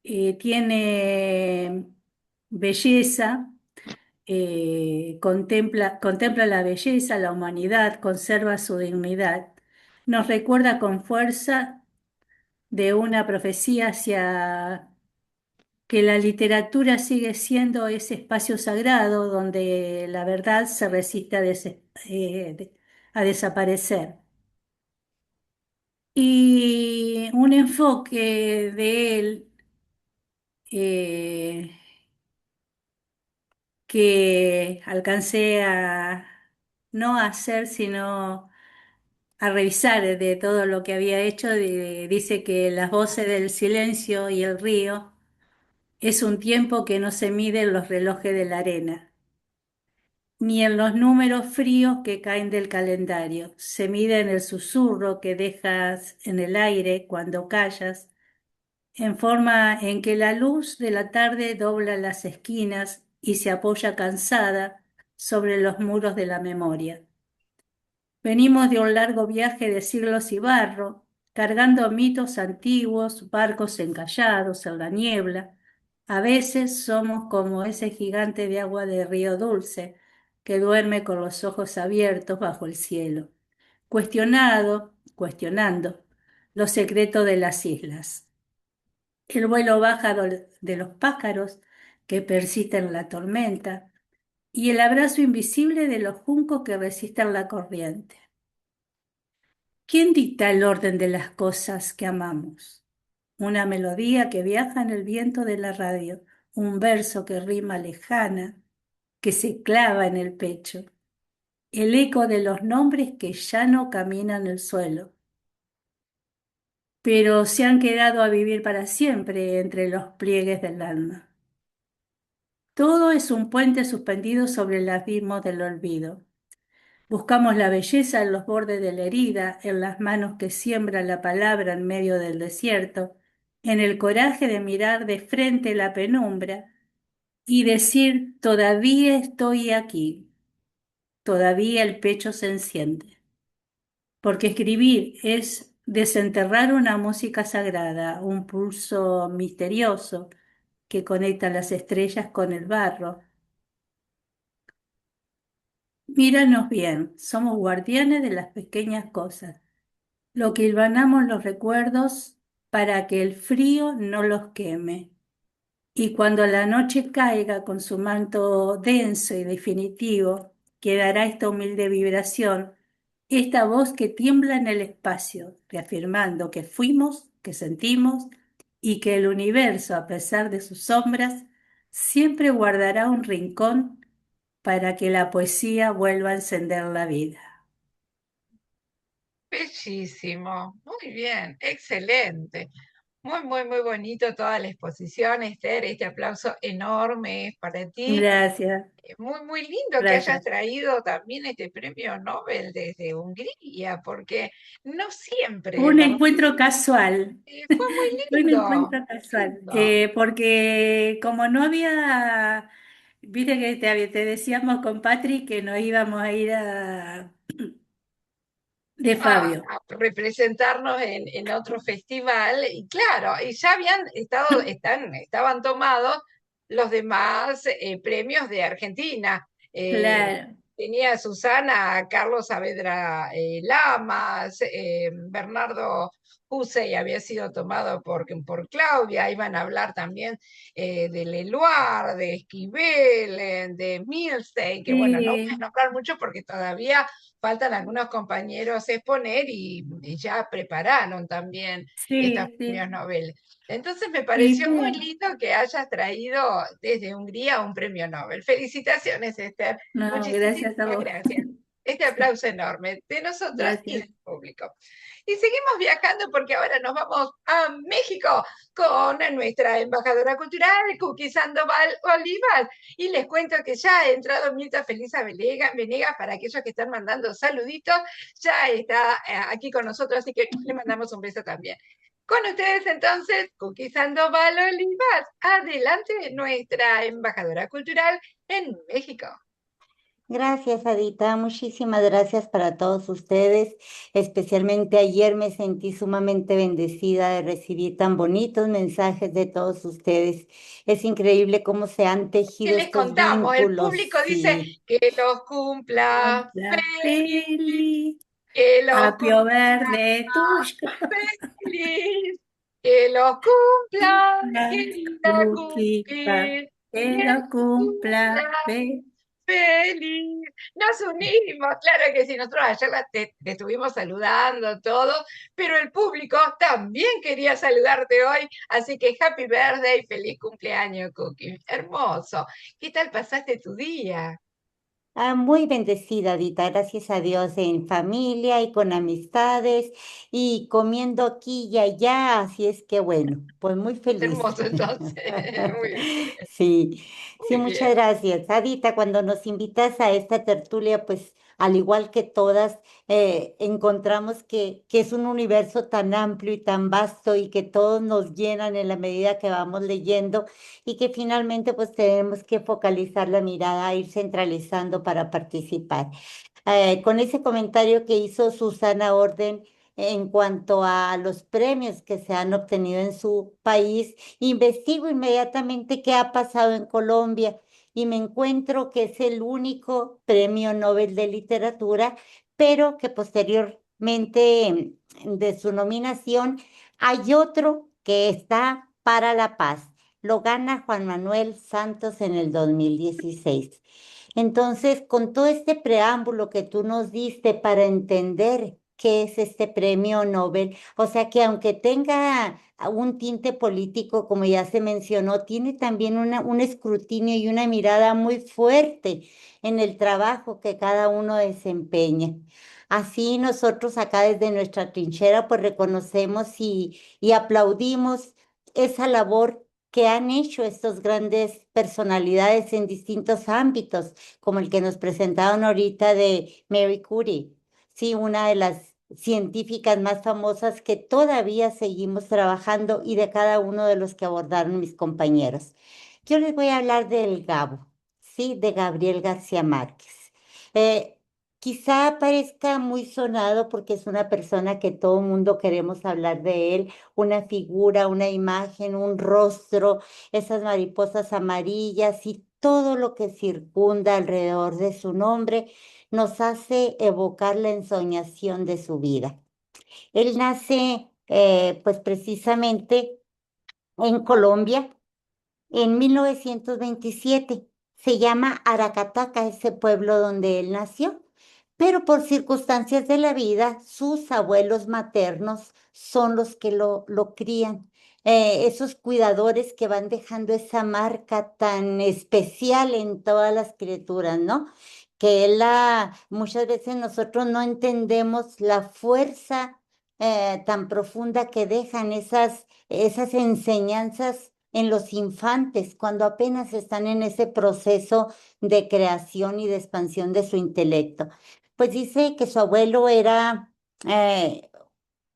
tiene belleza, contempla la belleza, la humanidad, conserva su dignidad. Nos recuerda con fuerza de una profecía hacia que la literatura sigue siendo ese espacio sagrado donde la verdad se resiste a desaparecer. Y un enfoque de él eh, que alcancé a no a hacer, sino a revisar de todo lo que había hecho, dice que las voces del silencio y el río es un tiempo que no se mide en los relojes de la arena, ni en los números fríos que caen del calendario. Se mide en el susurro que dejas en el aire cuando callas, en forma en que la luz de la tarde dobla las esquinas y se apoya cansada sobre los muros de la memoria. Venimos de un largo viaje de siglos y barro, cargando mitos antiguos, barcos encallados en la niebla. A veces somos como ese gigante de agua de río dulce que duerme con los ojos abiertos bajo el cielo, cuestionando los secretos de las islas. El vuelo baja de los pájaros que persisten la tormenta y el abrazo invisible de los juncos que resisten la corriente. ¿Quién dicta el orden de las cosas que amamos? Una melodía que viaja en el viento de la radio, un verso que rima lejana, que se clava en el pecho, el eco de los nombres que ya no caminan el suelo, pero se han quedado a vivir para siempre entre los pliegues del alma. Todo es un puente suspendido sobre el abismo del olvido. Buscamos la belleza en los bordes de la herida, en las manos que siembran la palabra en medio del desierto, en el coraje de mirar de frente la penumbra y decir, todavía estoy aquí, todavía el pecho se enciende. Porque escribir es desenterrar una música sagrada, un pulso misterioso que conecta las estrellas con el barro. Míranos bien, somos guardianes de las pequeñas cosas. Lo que hilvanamos los recuerdos para que el frío no los queme. Y cuando la noche caiga con su manto denso y definitivo, quedará esta humilde vibración, esta voz que tiembla en el espacio, reafirmando que fuimos, que sentimos y que el universo, a pesar de sus sombras, siempre guardará un rincón para que la poesía vuelva a encender la vida. Bellísimo, muy bien, excelente. Muy, muy, muy bonito toda la exposición, Esther. Este aplauso enorme es para ti. Gracias, Muy, muy lindo que hayas gracias. traído también este premio Nobel desde Hungría, porque no Fue siempre, un ¿verdad? encuentro casual, Fue muy fue un lindo, encuentro casual, lindo. porque como no había, viste que te decíamos con Patrick que nos íbamos a ir de Fabio. A representarnos en otro festival, y claro, y ya habían estado, estaban tomados los demás premios de Argentina. Eh, Claro, tenía Susana a Carlos Saavedra Lamas, Bernardo Hussey había sido tomado por Claudia, iban a hablar también de Leloir, de Esquivel, de Milstein, que bueno, no voy a sí, nombrar mucho porque todavía faltan algunos compañeros exponer y ya prepararon también estos sí, premios sí. Nobel. Entonces me Y pareció muy fue, lindo que hayas traído desde Hungría un premio Nobel. Felicitaciones, Esther. no, Muchísimas gracias a vos. gracias. Este aplauso enorme de nosotras y Gracias. del público. Y seguimos viajando porque ahora nos vamos a México con nuestra embajadora cultural, Cookie Sandoval Olivas. Y les cuento que ya ha entrado Mirta Felisa Venegas, para aquellos que están mandando saluditos, ya está aquí con nosotros, así que le mandamos un beso también. Con ustedes entonces, Cookie Sandoval Olivas. Adelante, nuestra embajadora cultural en México. Gracias, Adita. Muchísimas gracias para todos ustedes. Especialmente ayer me sentí sumamente bendecida de recibir tan bonitos mensajes de todos ustedes. Es increíble cómo se han ¿Qué tejido les estos contamos? El vínculos. público dice Sí. que los cumpla Cumpla feliz, feliz, que los apio cumpla verde tuyo, feliz, que los cumpla, la querida Cupipa, Cookie, que que lo los cumpla cumpla feliz. feliz. Nos unimos, claro que sí, nosotros ayer te estuvimos saludando todo, pero el público también quería saludarte hoy, así que happy birthday, feliz cumpleaños, Cookie. Hermoso. ¿Qué tal pasaste tu día? Muy bendecida, Dita, gracias a Dios, en familia y con amistades y comiendo aquí y allá, así es que bueno, pues muy feliz. Hermoso entonces. Muy bien, Sí, sí, muy muchas bien. gracias. Adita, cuando nos invitas a esta tertulia, pues al igual que todas, encontramos que es un universo tan amplio y tan vasto y que todos nos llenan en la medida que vamos leyendo y que finalmente pues tenemos que focalizar la mirada, ir centralizando para participar. Con ese comentario que hizo Susana Orden en cuanto a los premios que se han obtenido en su país, investigo inmediatamente qué ha pasado en Colombia y me encuentro que es el único premio Nobel de literatura, pero que posteriormente de su nominación hay otro que está para la paz. Lo gana Juan Manuel Santos en el 2016. Entonces, con todo este preámbulo que tú nos diste para entender qué es este premio Nobel, o sea que aunque tenga un tinte político, como ya se mencionó, tiene también un escrutinio y una mirada muy fuerte en el trabajo que cada uno desempeña. Así nosotros acá desde nuestra trinchera pues reconocemos y aplaudimos esa labor que han hecho estas grandes personalidades en distintos ámbitos, como el que nos presentaron ahorita de Mary Curie, sí, una de las científicas más famosas que todavía seguimos trabajando y de cada uno de los que abordaron mis compañeros. Yo les voy a hablar del Gabo, sí, de Gabriel García Márquez. Eh, Quizá parezca muy sonado porque es una persona que todo el mundo queremos hablar de él, una figura, una imagen, un rostro, esas mariposas amarillas y todo lo que circunda alrededor de su nombre nos hace evocar la ensoñación de su vida. Él nace, pues precisamente en Colombia en 1927. Se llama Aracataca, ese pueblo donde él nació, pero por circunstancias de la vida, sus abuelos maternos son los que lo crían. Esos cuidadores que van dejando esa marca tan especial en todas las criaturas, ¿no? Que muchas veces nosotros no entendemos la fuerza tan profunda que dejan esas enseñanzas en los infantes, cuando apenas están en ese proceso de creación y de expansión de su intelecto. Pues dice que su abuelo era eh,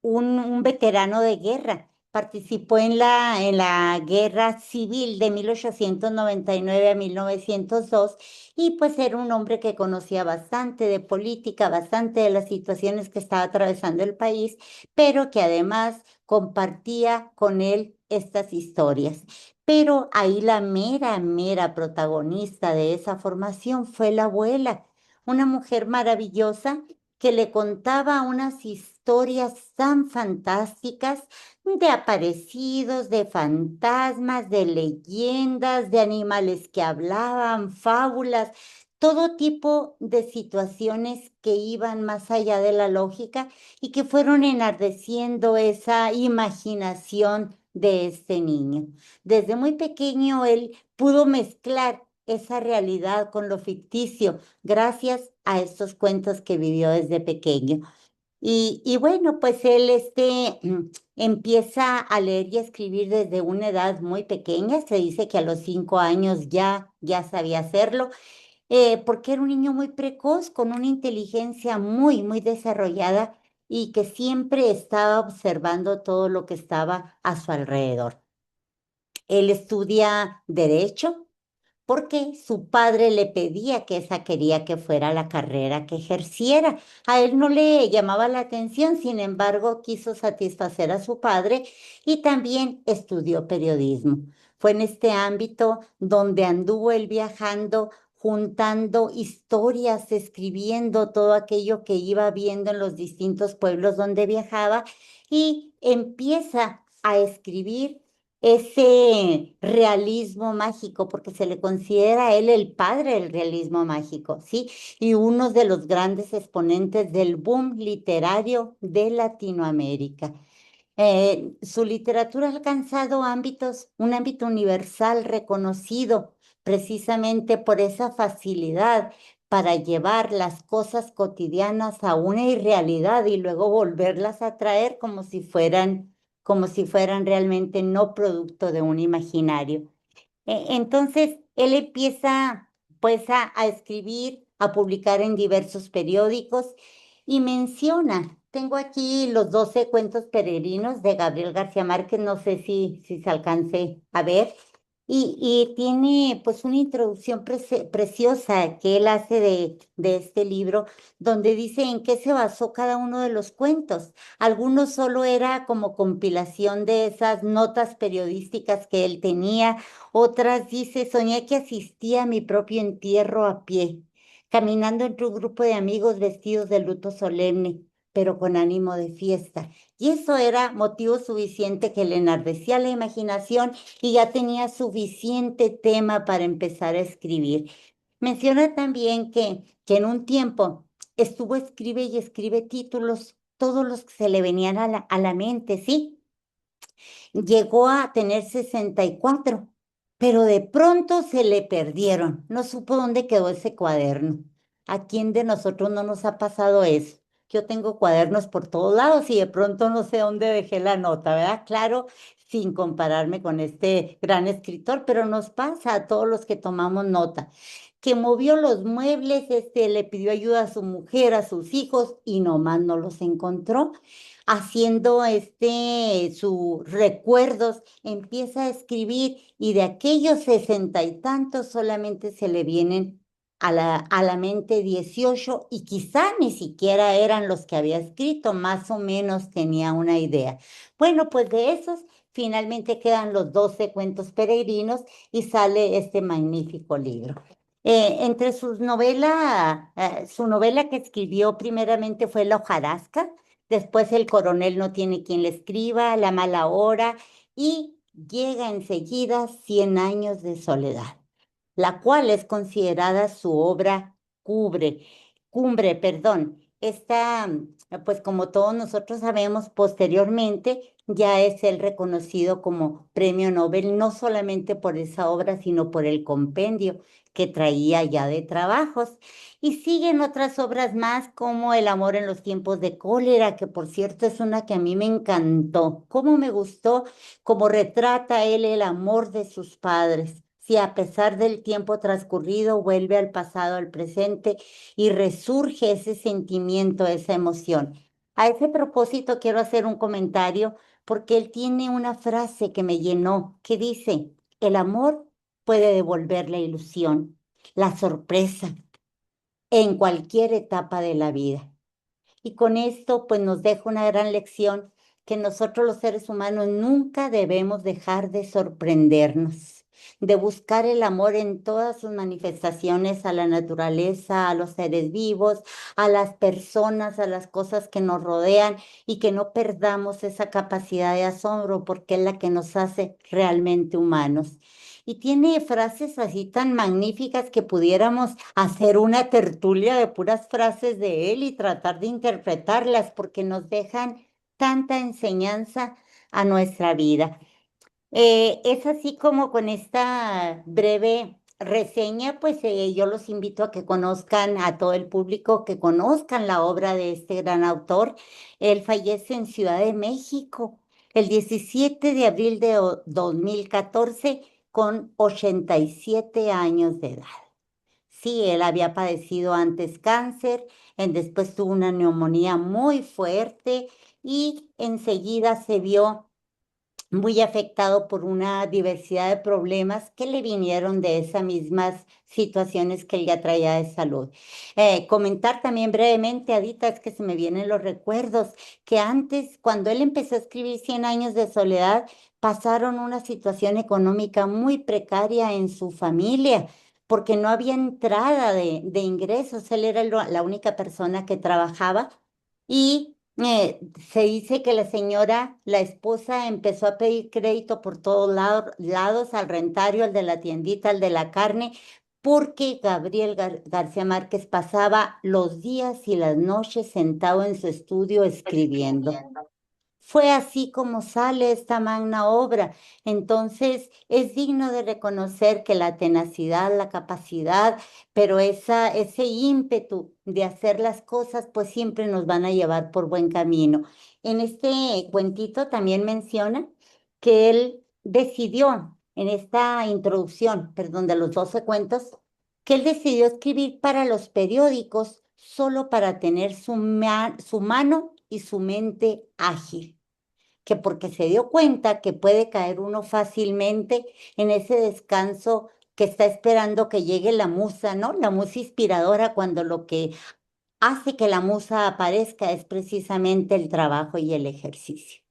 un veterano de guerra. Participó en la guerra civil de 1899 a 1902 y pues era un hombre que conocía bastante de política, bastante de las situaciones que estaba atravesando el país, pero que además compartía con él estas historias. Pero ahí la mera protagonista de esa formación fue la abuela, una mujer maravillosa que le contaba unas historias tan fantásticas de aparecidos, de fantasmas, de leyendas, de animales que hablaban, fábulas, todo tipo de situaciones que iban más allá de la lógica y que fueron enardeciendo esa imaginación de este niño. Desde muy pequeño él pudo mezclar esa realidad con lo ficticio gracias a estos cuentos que vivió desde pequeño. Y bueno, pues él empieza a leer y a escribir desde una edad muy pequeña, se dice que a los 5 años ya sabía hacerlo, porque era un niño muy precoz, con una inteligencia muy desarrollada y que siempre estaba observando todo lo que estaba a su alrededor. Él estudia derecho, porque su padre le pedía que esa quería que fuera la carrera que ejerciera. A él no le llamaba la atención, sin embargo, quiso satisfacer a su padre y también estudió periodismo. Fue en este ámbito donde anduvo él viajando, juntando historias, escribiendo todo aquello que iba viendo en los distintos pueblos donde viajaba y empieza a escribir ese realismo mágico, porque se le considera a él el padre del realismo mágico, ¿sí? Y uno de los grandes exponentes del boom literario de Latinoamérica. Su literatura ha alcanzado un ámbito universal reconocido precisamente por esa facilidad para llevar las cosas cotidianas a una irrealidad y luego volverlas a traer como si fueran realmente no producto de un imaginario. Entonces, él empieza pues a escribir, a publicar en diversos periódicos y menciona, tengo aquí los 12 cuentos peregrinos de Gabriel García Márquez, no sé si se alcance a ver, y tiene pues una introducción preciosa que él hace de este libro, donde dice en qué se basó cada uno de los cuentos. Algunos solo era como compilación de esas notas periodísticas que él tenía, otras dice, soñé que asistía a mi propio entierro a pie, caminando entre un grupo de amigos vestidos de luto solemne, pero con ánimo de fiesta. Y eso era motivo suficiente que le enardecía la imaginación y ya tenía suficiente tema para empezar a escribir. Menciona también que en un tiempo estuvo escribe y escribe títulos, todos los que se le venían a la mente, ¿sí? Llegó a tener 64, pero de pronto se le perdieron. No supo dónde quedó ese cuaderno. ¿A quién de nosotros no nos ha pasado eso? Yo tengo cuadernos por todos lados y de pronto no sé dónde dejé la nota, ¿verdad? Claro, sin compararme con este gran escritor, pero nos pasa a todos los que tomamos nota. Que movió los muebles, le pidió ayuda a su mujer, a sus hijos y nomás no los encontró haciendo sus recuerdos, empieza a escribir y de aquellos 60 y tantos solamente se le vienen a la mente 18 y quizá ni siquiera eran los que había escrito, más o menos tenía una idea. Bueno, pues de esos finalmente quedan los 12 cuentos peregrinos y sale este magnífico libro. Entre sus novelas, su novela que escribió primeramente fue La hojarasca. Después el coronel no tiene quien le escriba, La mala hora y llega enseguida 100 años de soledad, la cual es considerada su obra cumbre, perdón. Esta, pues como todos nosotros sabemos, posteriormente ya es el reconocido como premio Nobel, no solamente por esa obra, sino por el compendio que traía ya de trabajos. Y siguen otras obras más como El amor en los tiempos de cólera, que por cierto es una que a mí me encantó. Cómo me gustó, cómo retrata él el amor de sus padres. Si a pesar del tiempo transcurrido vuelve al pasado, al presente y resurge ese sentimiento, esa emoción. A ese propósito quiero hacer un comentario porque él tiene una frase que me llenó, que dice, el amor puede devolver la ilusión, la sorpresa en cualquier etapa de la vida. Y con esto, pues nos deja una gran lección que nosotros los seres humanos nunca debemos dejar de sorprendernos, de buscar el amor en todas sus manifestaciones a la naturaleza, a los seres vivos, a las personas, a las cosas que nos rodean y que no perdamos esa capacidad de asombro porque es la que nos hace realmente humanos. Y tiene frases así tan magníficas que pudiéramos hacer una tertulia de puras frases de él y tratar de interpretarlas porque nos dejan tanta enseñanza a nuestra vida. Es así como con esta breve reseña, pues yo los invito a que conozcan a todo el público, que conozcan la obra de este gran autor. Él fallece en Ciudad de México el 17 de abril de 2014 con 87 años de edad. Sí, él había padecido antes cáncer, después tuvo una neumonía muy fuerte y enseguida se vio muy afectado por una diversidad de problemas que le vinieron de esas mismas situaciones que él ya traía de salud. Comentar también brevemente, Adita, es que se me vienen los recuerdos, que antes, cuando él empezó a escribir Cien años de soledad, pasaron una situación económica muy precaria en su familia, porque no había entrada de ingresos, él era la única persona que trabajaba y se dice que la señora, la esposa, empezó a pedir crédito por todos lados, al rentario, al de la tiendita, al de la carne, porque Gabriel García Márquez pasaba los días y las noches sentado en su estudio escribiendo. Fue así como sale esta magna obra. Entonces, es digno de reconocer que la tenacidad, la capacidad, pero ese ímpetu de hacer las cosas, pues siempre nos van a llevar por buen camino. En este cuentito también menciona que él decidió, en esta introducción, perdón, de los 12 cuentos, que él decidió escribir para los periódicos solo para tener su mano y su mente ágil, que porque se dio cuenta que puede caer uno fácilmente en ese descanso que está esperando que llegue la musa, ¿no? La musa inspiradora, cuando lo que hace que la musa aparezca es precisamente el trabajo y el ejercicio.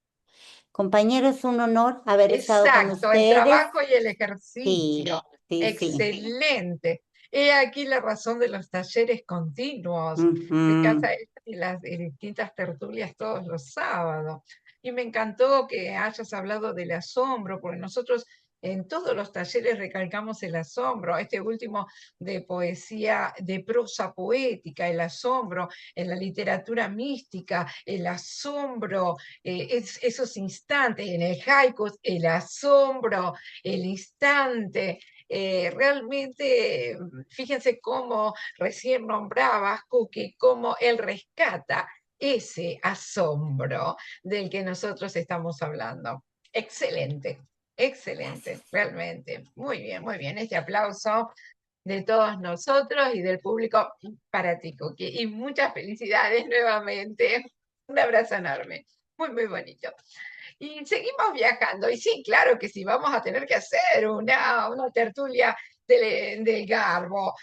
Compañeros, un honor haber estado con Exacto, el ustedes. trabajo y el Sí, ejercicio. sí, sí. Excelente. He aquí la razón de los talleres continuos de Ujú. Casa Esta y las distintas tertulias todos los sábados. Y me encantó que hayas hablado del asombro, porque nosotros en todos los talleres recalcamos el asombro. Este último de poesía, de prosa poética, el asombro en la literatura mística, el asombro, esos instantes en el haiku, el asombro, el instante. Realmente, fíjense cómo recién nombrabas, Cookie, cómo él rescata ese asombro del que nosotros estamos hablando. Excelente, excelente, realmente. Muy bien, muy bien. Este aplauso de todos nosotros y del público para ti, Cookie. Y muchas felicidades nuevamente. Un abrazo enorme. Muy, muy bonito. Y seguimos viajando. Y sí, claro que sí, vamos a tener que hacer una tertulia de Gabo.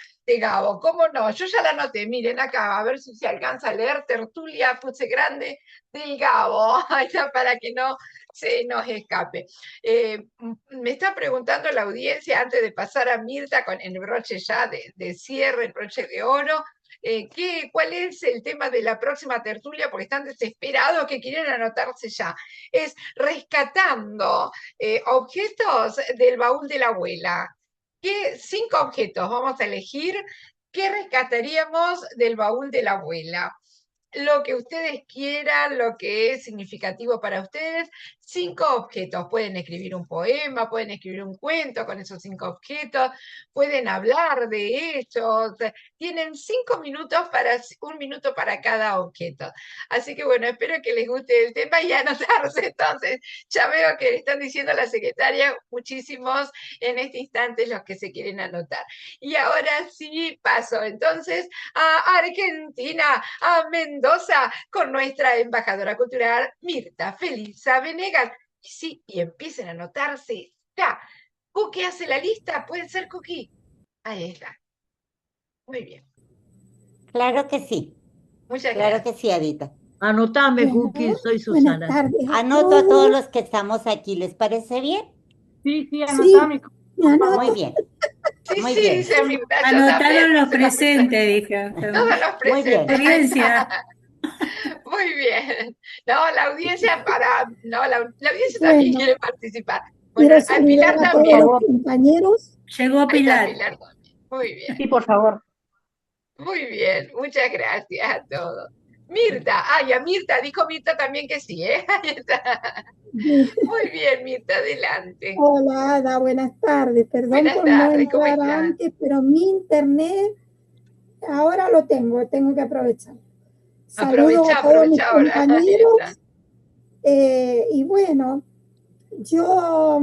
¿Cómo no? Yo ya la anoté, miren acá, a ver si se alcanza a leer tertulia, puse grande del Gabo, ahí está, para que no se nos escape. Me está preguntando la audiencia, antes de pasar a Mirta con el broche ya de cierre, el broche de oro, ¿cuál es el tema de la próxima tertulia? Porque están desesperados que quieren anotarse ya. Es rescatando objetos del baúl de la abuela. ¿Qué 5 objetos vamos a elegir? ¿Qué rescataríamos del baúl de la abuela? Lo que ustedes quieran, lo que es significativo para ustedes. 5 objetos. Pueden escribir un poema, pueden escribir un cuento con esos 5 objetos, pueden hablar de ellos. Tienen 5 minutos un minuto para cada objeto. Así que bueno, espero que les guste el tema y anotarse. Entonces, ya veo que le están diciendo a la secretaria muchísimos en este instante los que se quieren anotar. Y ahora sí paso entonces a Argentina, a Mendoza, con nuestra embajadora cultural Mirta Felisa Venegas. Y sí, y empiecen a anotarse ya. Cookie hace la lista, ¿puede ser, Cookie? Ahí está. Muy bien, Claro que sí, muchas claro que gracias. sí, Adita. Anotame, Bueno, Cookie, soy buenas Susana. tardes a Anoto a todos todos. los que estamos aquí, ¿les parece bien? Sí, Sí, anotame, me por Muy favor. anoto. bien, Sí, muy sí, bien, dice Mirta, yo también, Anotaron los dice la presentes, dije. todos los muy bien. presentes. Ahí Experiencia. está. Muy bien. No, la audiencia no, la audiencia también Bueno, quiere participar. Bueno, quiero al saludar Pilar a Por todos también. los favor. compañeros. Llegó Ahí está Pilar. Pilar también. Muy bien. Sí, por favor. Muy bien, muchas gracias a todos. Mirta, ay, a Mirta, dijo Mirta también que sí, ¿eh? Ahí está. Muy bien, Mirta, adelante. Hola, Ada, buenas tardes. Perdón Buenas por no tardes, ¿cómo entrar estás? antes, pero mi internet ahora lo tengo que aprovechar. Saludos a Aprovecha, todos mis aprovecha ahora. Ahí está. compañeros. Y bueno, yo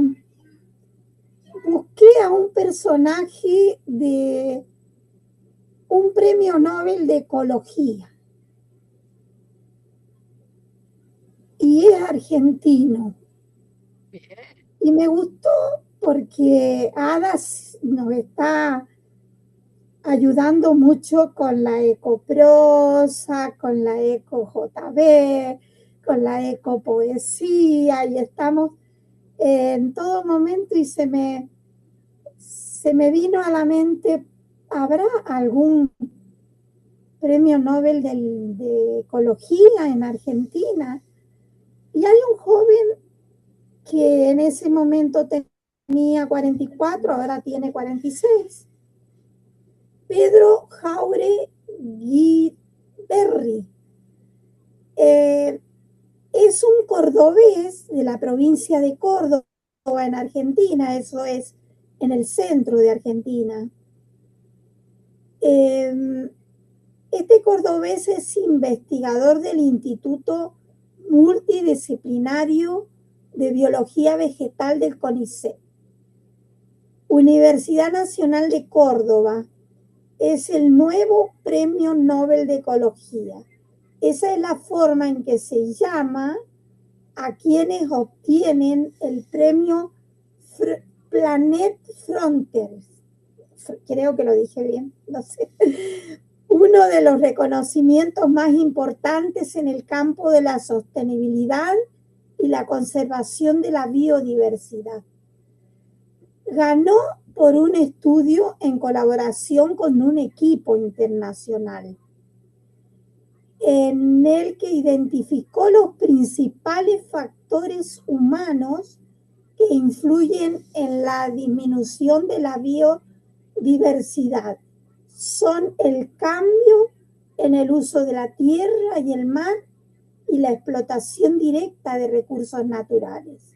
busqué a un personaje de un premio Nobel de Ecología y es argentino. Bien. Y me gustó porque Ada nos está ayudando mucho con la ecoprosa, con la eco JB, con la ecopoesía, y estamos en todo momento, y se me vino a la mente, ¿habrá algún premio Nobel de ecología en Argentina? Y hay un joven que en ese momento tenía 44, ahora tiene 46. Pedro Jauregui. Es un cordobés de la provincia de Córdoba, en Argentina, eso es en el centro de Argentina. Este cordobés es investigador del Instituto Multidisciplinario de Biología Vegetal del CONICET. Universidad Nacional de Córdoba es el nuevo Premio Nobel de Ecología. Esa es la forma en que se llama a quienes obtienen el premio Planet Frontiers. Creo que lo dije bien, no sé. Uno de los reconocimientos más importantes en el campo de la sostenibilidad y la conservación de la biodiversidad. Ganó por un estudio en colaboración con un equipo internacional, en el que identificó los principales factores humanos que influyen en la disminución de la biodiversidad. Son el cambio en el uso de la tierra y el mar y la explotación directa de recursos naturales.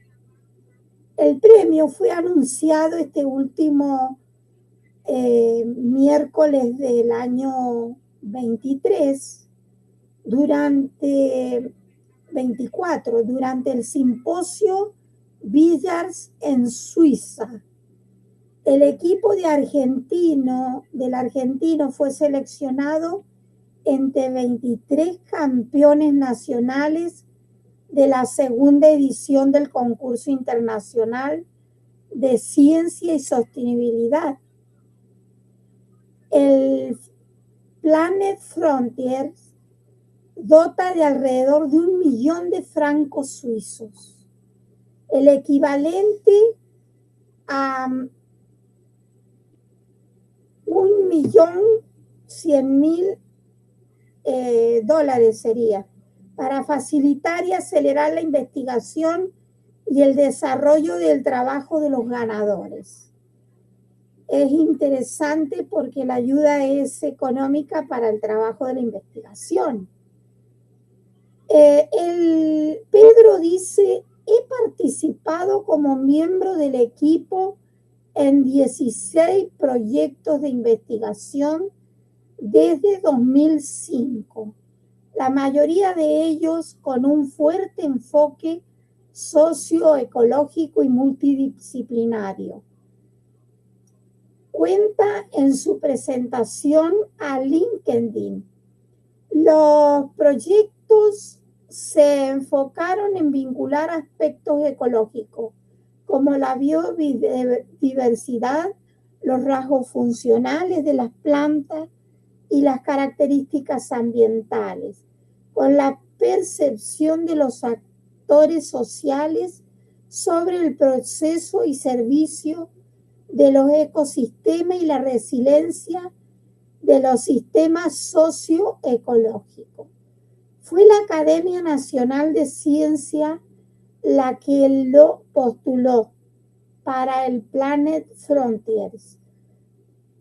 El premio fue anunciado este último miércoles del año 23, durante el simposio Villars en Suiza. El equipo del argentino fue seleccionado entre 23 campeones nacionales de la segunda edición del concurso internacional de ciencia y sostenibilidad. El Planet Frontiers dota de alrededor de 1 millón de francos suizos, el equivalente a 1.100.000 dólares sería, para facilitar y acelerar la investigación y el desarrollo del trabajo de los ganadores. Es interesante porque la ayuda es económica para el trabajo de la investigación. Pedro dice: he participado como miembro del equipo en 16 proyectos de investigación desde 2005, la mayoría de ellos con un fuerte enfoque socioecológico y multidisciplinario. Cuenta en su presentación a LinkedIn. Los proyectos se enfocaron en vincular aspectos ecológicos como la biodiversidad, los rasgos funcionales de las plantas y las características ambientales, con la percepción de los actores sociales sobre el proceso y servicio de los ecosistemas y la resiliencia de los sistemas socioecológicos. Fue la Academia Nacional de Ciencia la que lo postuló para el Planet Frontiers,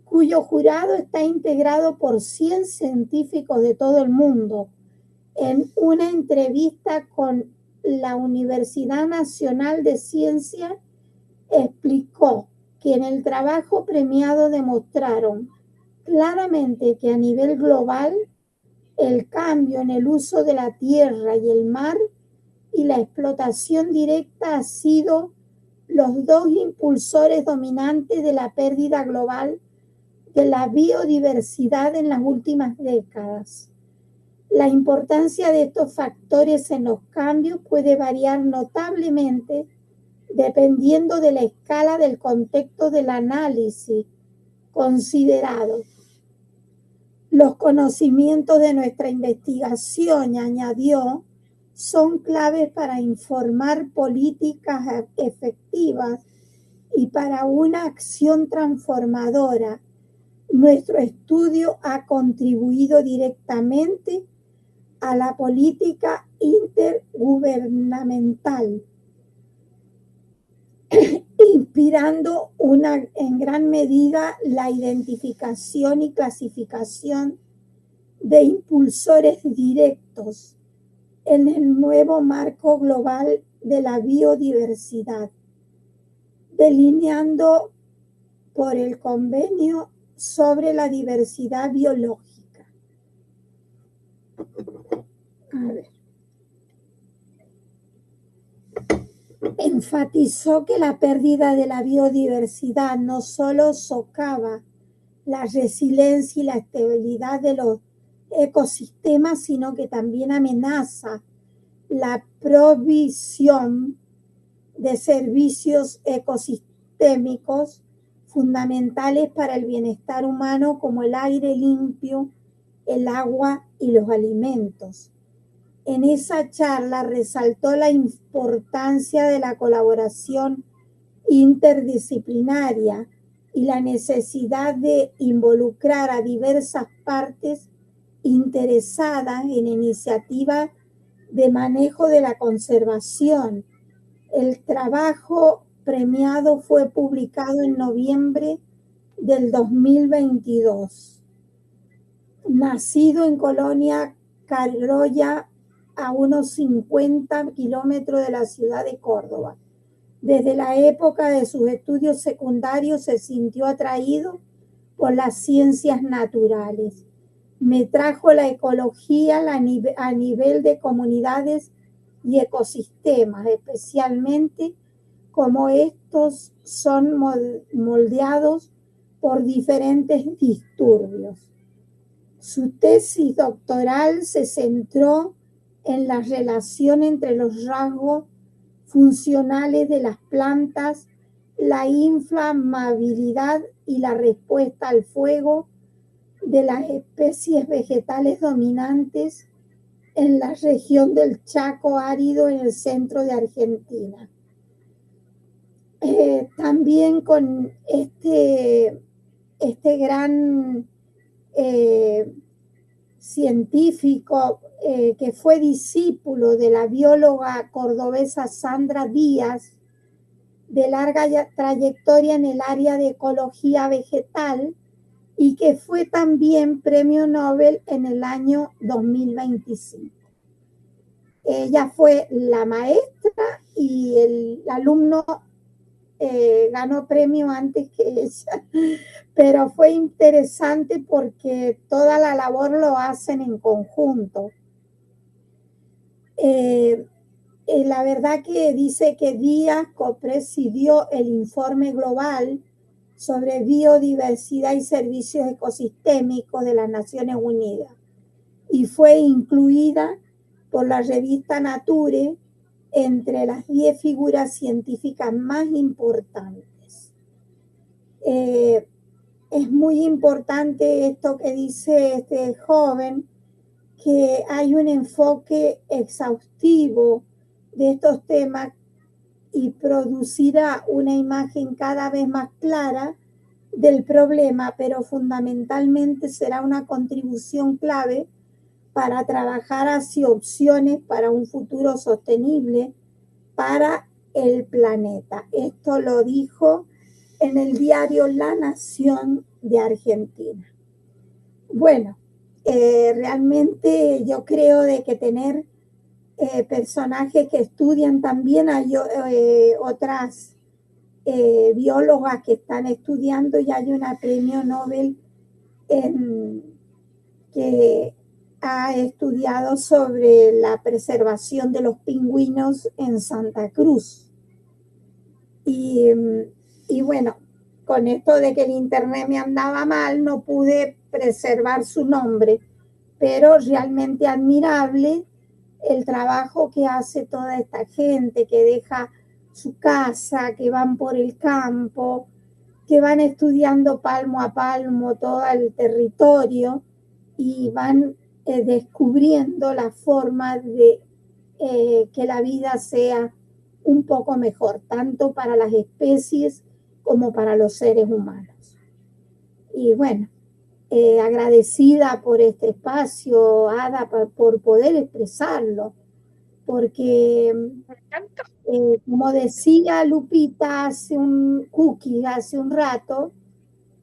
cuyo jurado está integrado por 100 científicos de todo el mundo. En una entrevista con la Universidad Nacional de Ciencia, explicó que en el trabajo premiado demostraron claramente que a nivel global el cambio en el uso de la tierra y el mar y la explotación directa han sido los dos impulsores dominantes de la pérdida global de la biodiversidad en las últimas décadas. La importancia de estos factores en los cambios puede variar notablemente dependiendo de la escala del contexto del análisis considerado. Los conocimientos de nuestra investigación, añadió, son claves para informar políticas efectivas y para una acción transformadora. Nuestro estudio ha contribuido directamente a la política intergubernamental, inspirando en gran medida la identificación y clasificación de impulsores directos en el nuevo marco global de la biodiversidad, delineando por el Convenio sobre la Diversidad Biológica. A ver. Enfatizó que la pérdida de la biodiversidad no solo socava la resiliencia y la estabilidad de los ecosistemas, sino que también amenaza la provisión de servicios ecosistémicos fundamentales para el bienestar humano, como el aire limpio, el agua y los alimentos. En esa charla resaltó la importancia de la colaboración interdisciplinaria y la necesidad de involucrar a diversas partes interesadas en iniciativas de manejo de la conservación. El trabajo premiado fue publicado en noviembre del 2022. Nacido en Colonia Carolla, a unos 50 kilómetros de la ciudad de Córdoba. Desde la época de sus estudios secundarios se sintió atraído por las ciencias naturales. Me trajo la ecología a nivel de comunidades y ecosistemas, especialmente como estos son moldeados por diferentes disturbios. Su tesis doctoral se centró en la relación entre los rasgos funcionales de las plantas, la inflamabilidad y la respuesta al fuego de las especies vegetales dominantes en la región del Chaco árido en el centro de Argentina. También con este gran científico que fue discípulo de la bióloga cordobesa Sandra Díaz, de larga trayectoria en el área de ecología vegetal y que fue también premio Nobel en el año 2025. Ella fue la maestra y el alumno ganó premio antes que ella, pero fue interesante porque toda la labor lo hacen en conjunto. La verdad que dice que Díaz copresidió el informe global sobre biodiversidad y servicios ecosistémicos de las Naciones Unidas y fue incluida por la revista Nature entre las 10 figuras científicas más importantes. Es muy importante esto que dice este joven, que hay un enfoque exhaustivo de estos temas y producirá una imagen cada vez más clara del problema, pero fundamentalmente será una contribución clave para trabajar hacia opciones para un futuro sostenible para el planeta. Esto lo dijo en el diario La Nación de Argentina. Bueno, realmente yo creo de que tener personajes que estudian también, hay otras biólogas que están estudiando y hay una premio Nobel que ha estudiado sobre la preservación de los pingüinos en Santa Cruz. Y bueno, con esto de que el internet me andaba mal, no pude preservar su nombre, pero realmente admirable el trabajo que hace toda esta gente, que deja su casa, que van por el campo, que van estudiando palmo a palmo todo el territorio y van descubriendo la forma de que la vida sea un poco mejor, tanto para las especies como para los seres humanos. Y bueno, agradecida por este espacio, Ada, por poder expresarlo, porque como decía Lupita hace un cookie hace un rato,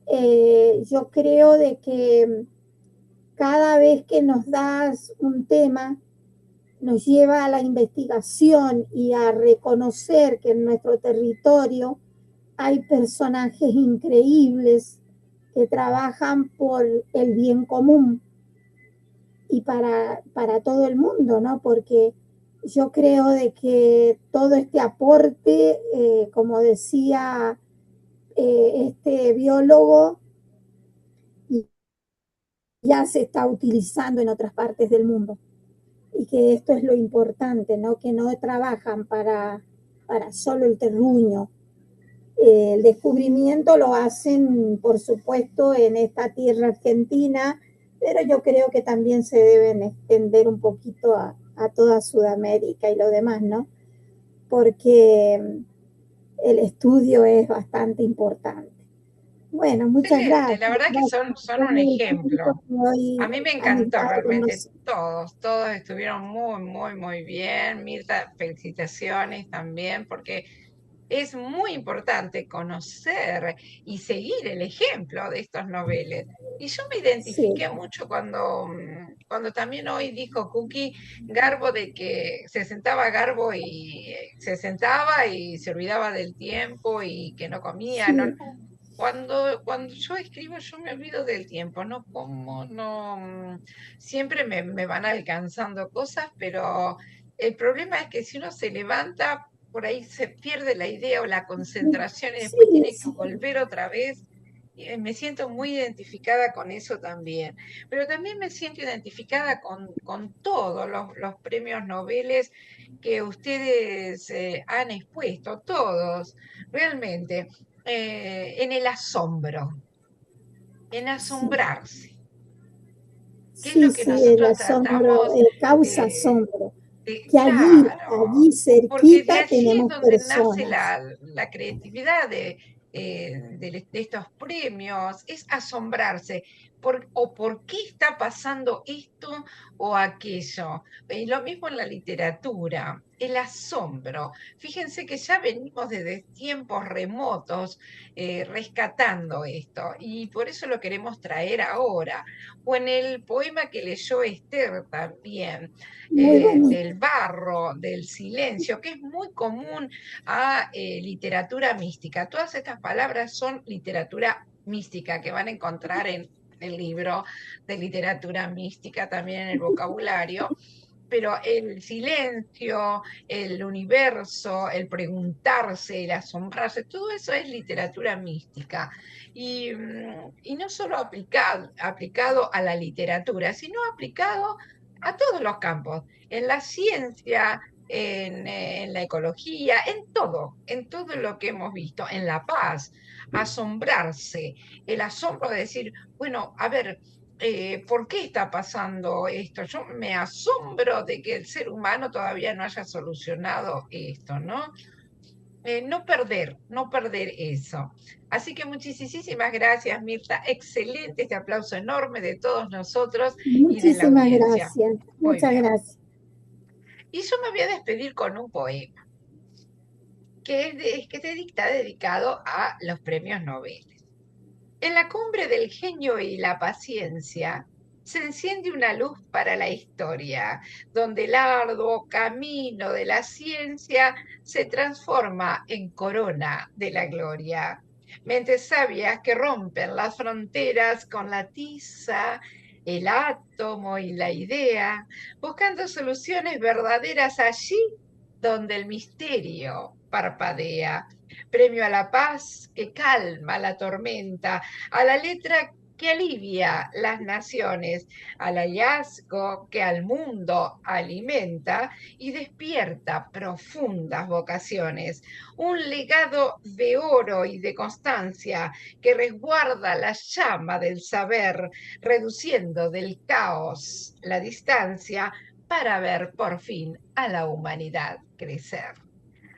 yo creo de que cada vez que nos das un tema, nos lleva a la investigación y a reconocer que en nuestro territorio hay personajes increíbles que trabajan por el bien común y para todo el mundo, ¿no? Porque yo creo de que todo este aporte, como decía este biólogo, ya se está utilizando en otras partes del mundo. Y que esto es lo importante, ¿no? Que no trabajan para solo el terruño. El descubrimiento lo hacen, por supuesto, en esta tierra argentina, pero yo creo que también se deben extender un poquito a toda Sudamérica y lo demás, ¿no? Porque el estudio es bastante importante. Bueno, muchas Excelente, gracias. la verdad que son un ejemplo. A mí me encantó realmente, todos estuvieron muy bien. Mirta, felicitaciones también, porque es muy importante conocer y seguir el ejemplo de estos noveles. Y yo me identifiqué mucho cuando también hoy dijo Cookie Garbo de que se sentaba Garbo y se sentaba y se olvidaba del tiempo y que no comía, Sí. no, cuando yo escribo, yo me olvido del tiempo, no como, no, siempre me van alcanzando cosas, pero el problema es que si uno se levanta, por ahí se pierde la idea o la concentración y después tiene que volver otra vez. Me siento muy identificada con eso también, pero también me siento identificada con todos los premios Nobel que ustedes han expuesto, todos, realmente en el asombro, en asombrarse. ¿Qué es lo que el nosotros asombro tratamos? Causa asombro. Que Claro, allí porque de cerquita allí es tenemos donde nace personas. la creatividad de estos premios, es asombrarse. ¿Por qué está pasando esto o aquello? Y lo mismo en la literatura, el asombro. Fíjense que ya venimos desde tiempos remotos rescatando esto y por eso lo queremos traer ahora. O en el poema que leyó Esther también, del barro, del silencio, que es muy común a literatura mística. Todas estas palabras son literatura mística que van a encontrar en el libro de literatura mística, también en el vocabulario. Pero el silencio, el universo, el preguntarse, el asombrarse, todo eso es literatura mística. Y no solo aplicado a la literatura, sino aplicado a todos los campos, en la ciencia, en la ecología, en todo lo que hemos visto, en la paz, asombrarse, el asombro de decir, bueno, a ver, ¿por qué está pasando esto? Yo me asombro de que el ser humano todavía no haya solucionado esto, ¿no? No perder eso. Así que muchísimas gracias, Mirta. Excelente este aplauso enorme de todos nosotros y de la Muchísimas audiencia. gracias. Muy Muchas bien. gracias. Y yo me voy a despedir con un poema que está dedicado a los premios Nobel. En la cumbre del genio y la paciencia se enciende una luz para la historia, donde el arduo camino de la ciencia se transforma en corona de la gloria. Mentes sabias que rompen las fronteras con la tiza, el átomo y la idea, buscando soluciones verdaderas allí donde el misterio parpadea. Premio a la paz que calma la tormenta, a la letra que alivia las naciones al hallazgo que al mundo alimenta y despierta profundas vocaciones, un legado de oro y de constancia que resguarda la llama del saber, reduciendo del caos la distancia para ver por fin a la humanidad crecer.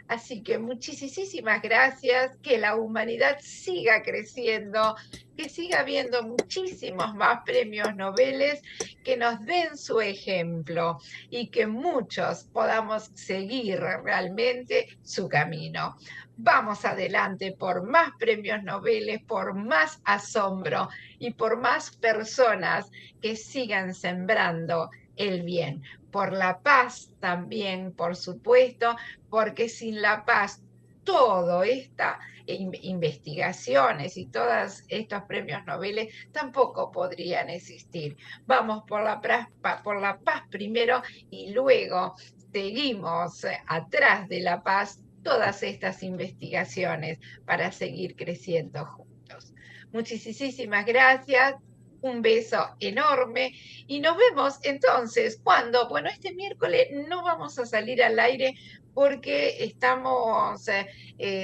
Así que muchísimas gracias, que la humanidad siga creciendo, que siga habiendo muchísimos más premios Nobel que nos den su ejemplo y que muchos podamos seguir realmente su camino. Vamos adelante por más premios Nobel, por más asombro y por más personas que sigan sembrando el bien. Por la paz también, por supuesto, porque sin la paz, todas estas investigaciones y todos estos premios Nobel tampoco podrían existir. Vamos por la paz primero y luego seguimos atrás de la paz todas estas investigaciones para seguir creciendo juntos. Muchísimas gracias. Un beso enorme y nos vemos entonces cuando, bueno, este miércoles no vamos a salir al aire porque estamos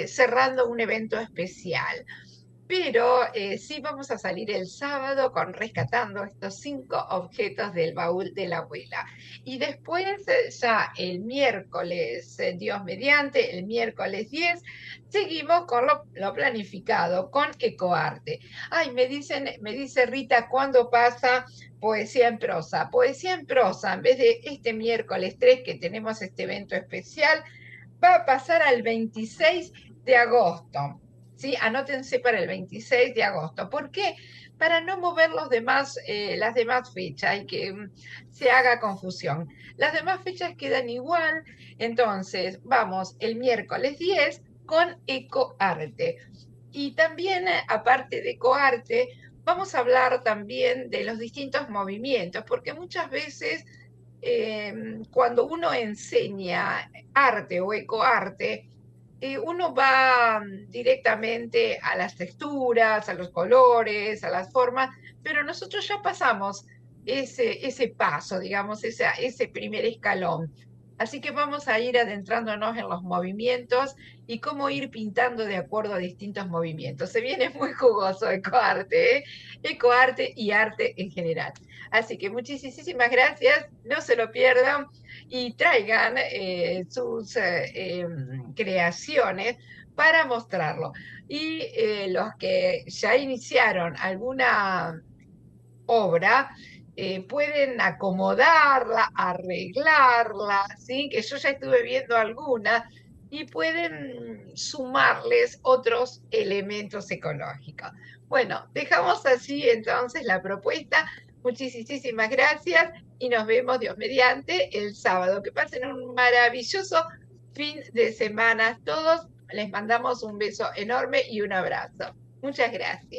cerrando un evento especial. Pero sí vamos a salir el sábado con rescatando estos 5 objetos del baúl de la abuela. Y después ya el miércoles, Dios mediante, el miércoles 10, seguimos con lo planificado, con ecoarte. Ay, me dice Rita, ¿cuándo pasa poesía en prosa? Poesía en prosa, en vez de este miércoles 3 que tenemos este evento especial, va a pasar al 26 de agosto. ¿Sí? Anótense para el 26 de agosto. ¿Por qué? Para no mover las demás fechas y que se haga confusión. Las demás fechas quedan igual, entonces vamos el miércoles 10 con ecoarte. Y también, aparte de ecoarte, vamos a hablar también de los distintos movimientos, porque muchas veces cuando uno enseña arte o ecoarte, uno va directamente a las texturas, a los colores, a las formas, pero nosotros ya pasamos ese paso, digamos, ese primer escalón. Así que vamos a ir adentrándonos en los movimientos y cómo ir pintando de acuerdo a distintos movimientos. Se viene muy jugoso ecoarte, ¿eh? Ecoarte y arte en general. Así que muchísimas gracias, no se lo pierdan y traigan sus creaciones para mostrarlo. Y los que ya iniciaron alguna obra, pueden acomodarla, arreglarla, ¿sí? Que yo ya estuve viendo algunas, y pueden sumarles otros elementos ecológicos. Bueno, dejamos así entonces la propuesta. Muchísimas gracias y nos vemos, Dios mediante, el sábado. Que pasen un maravilloso fin de semana todos. Les mandamos un beso enorme y un abrazo. Muchas gracias.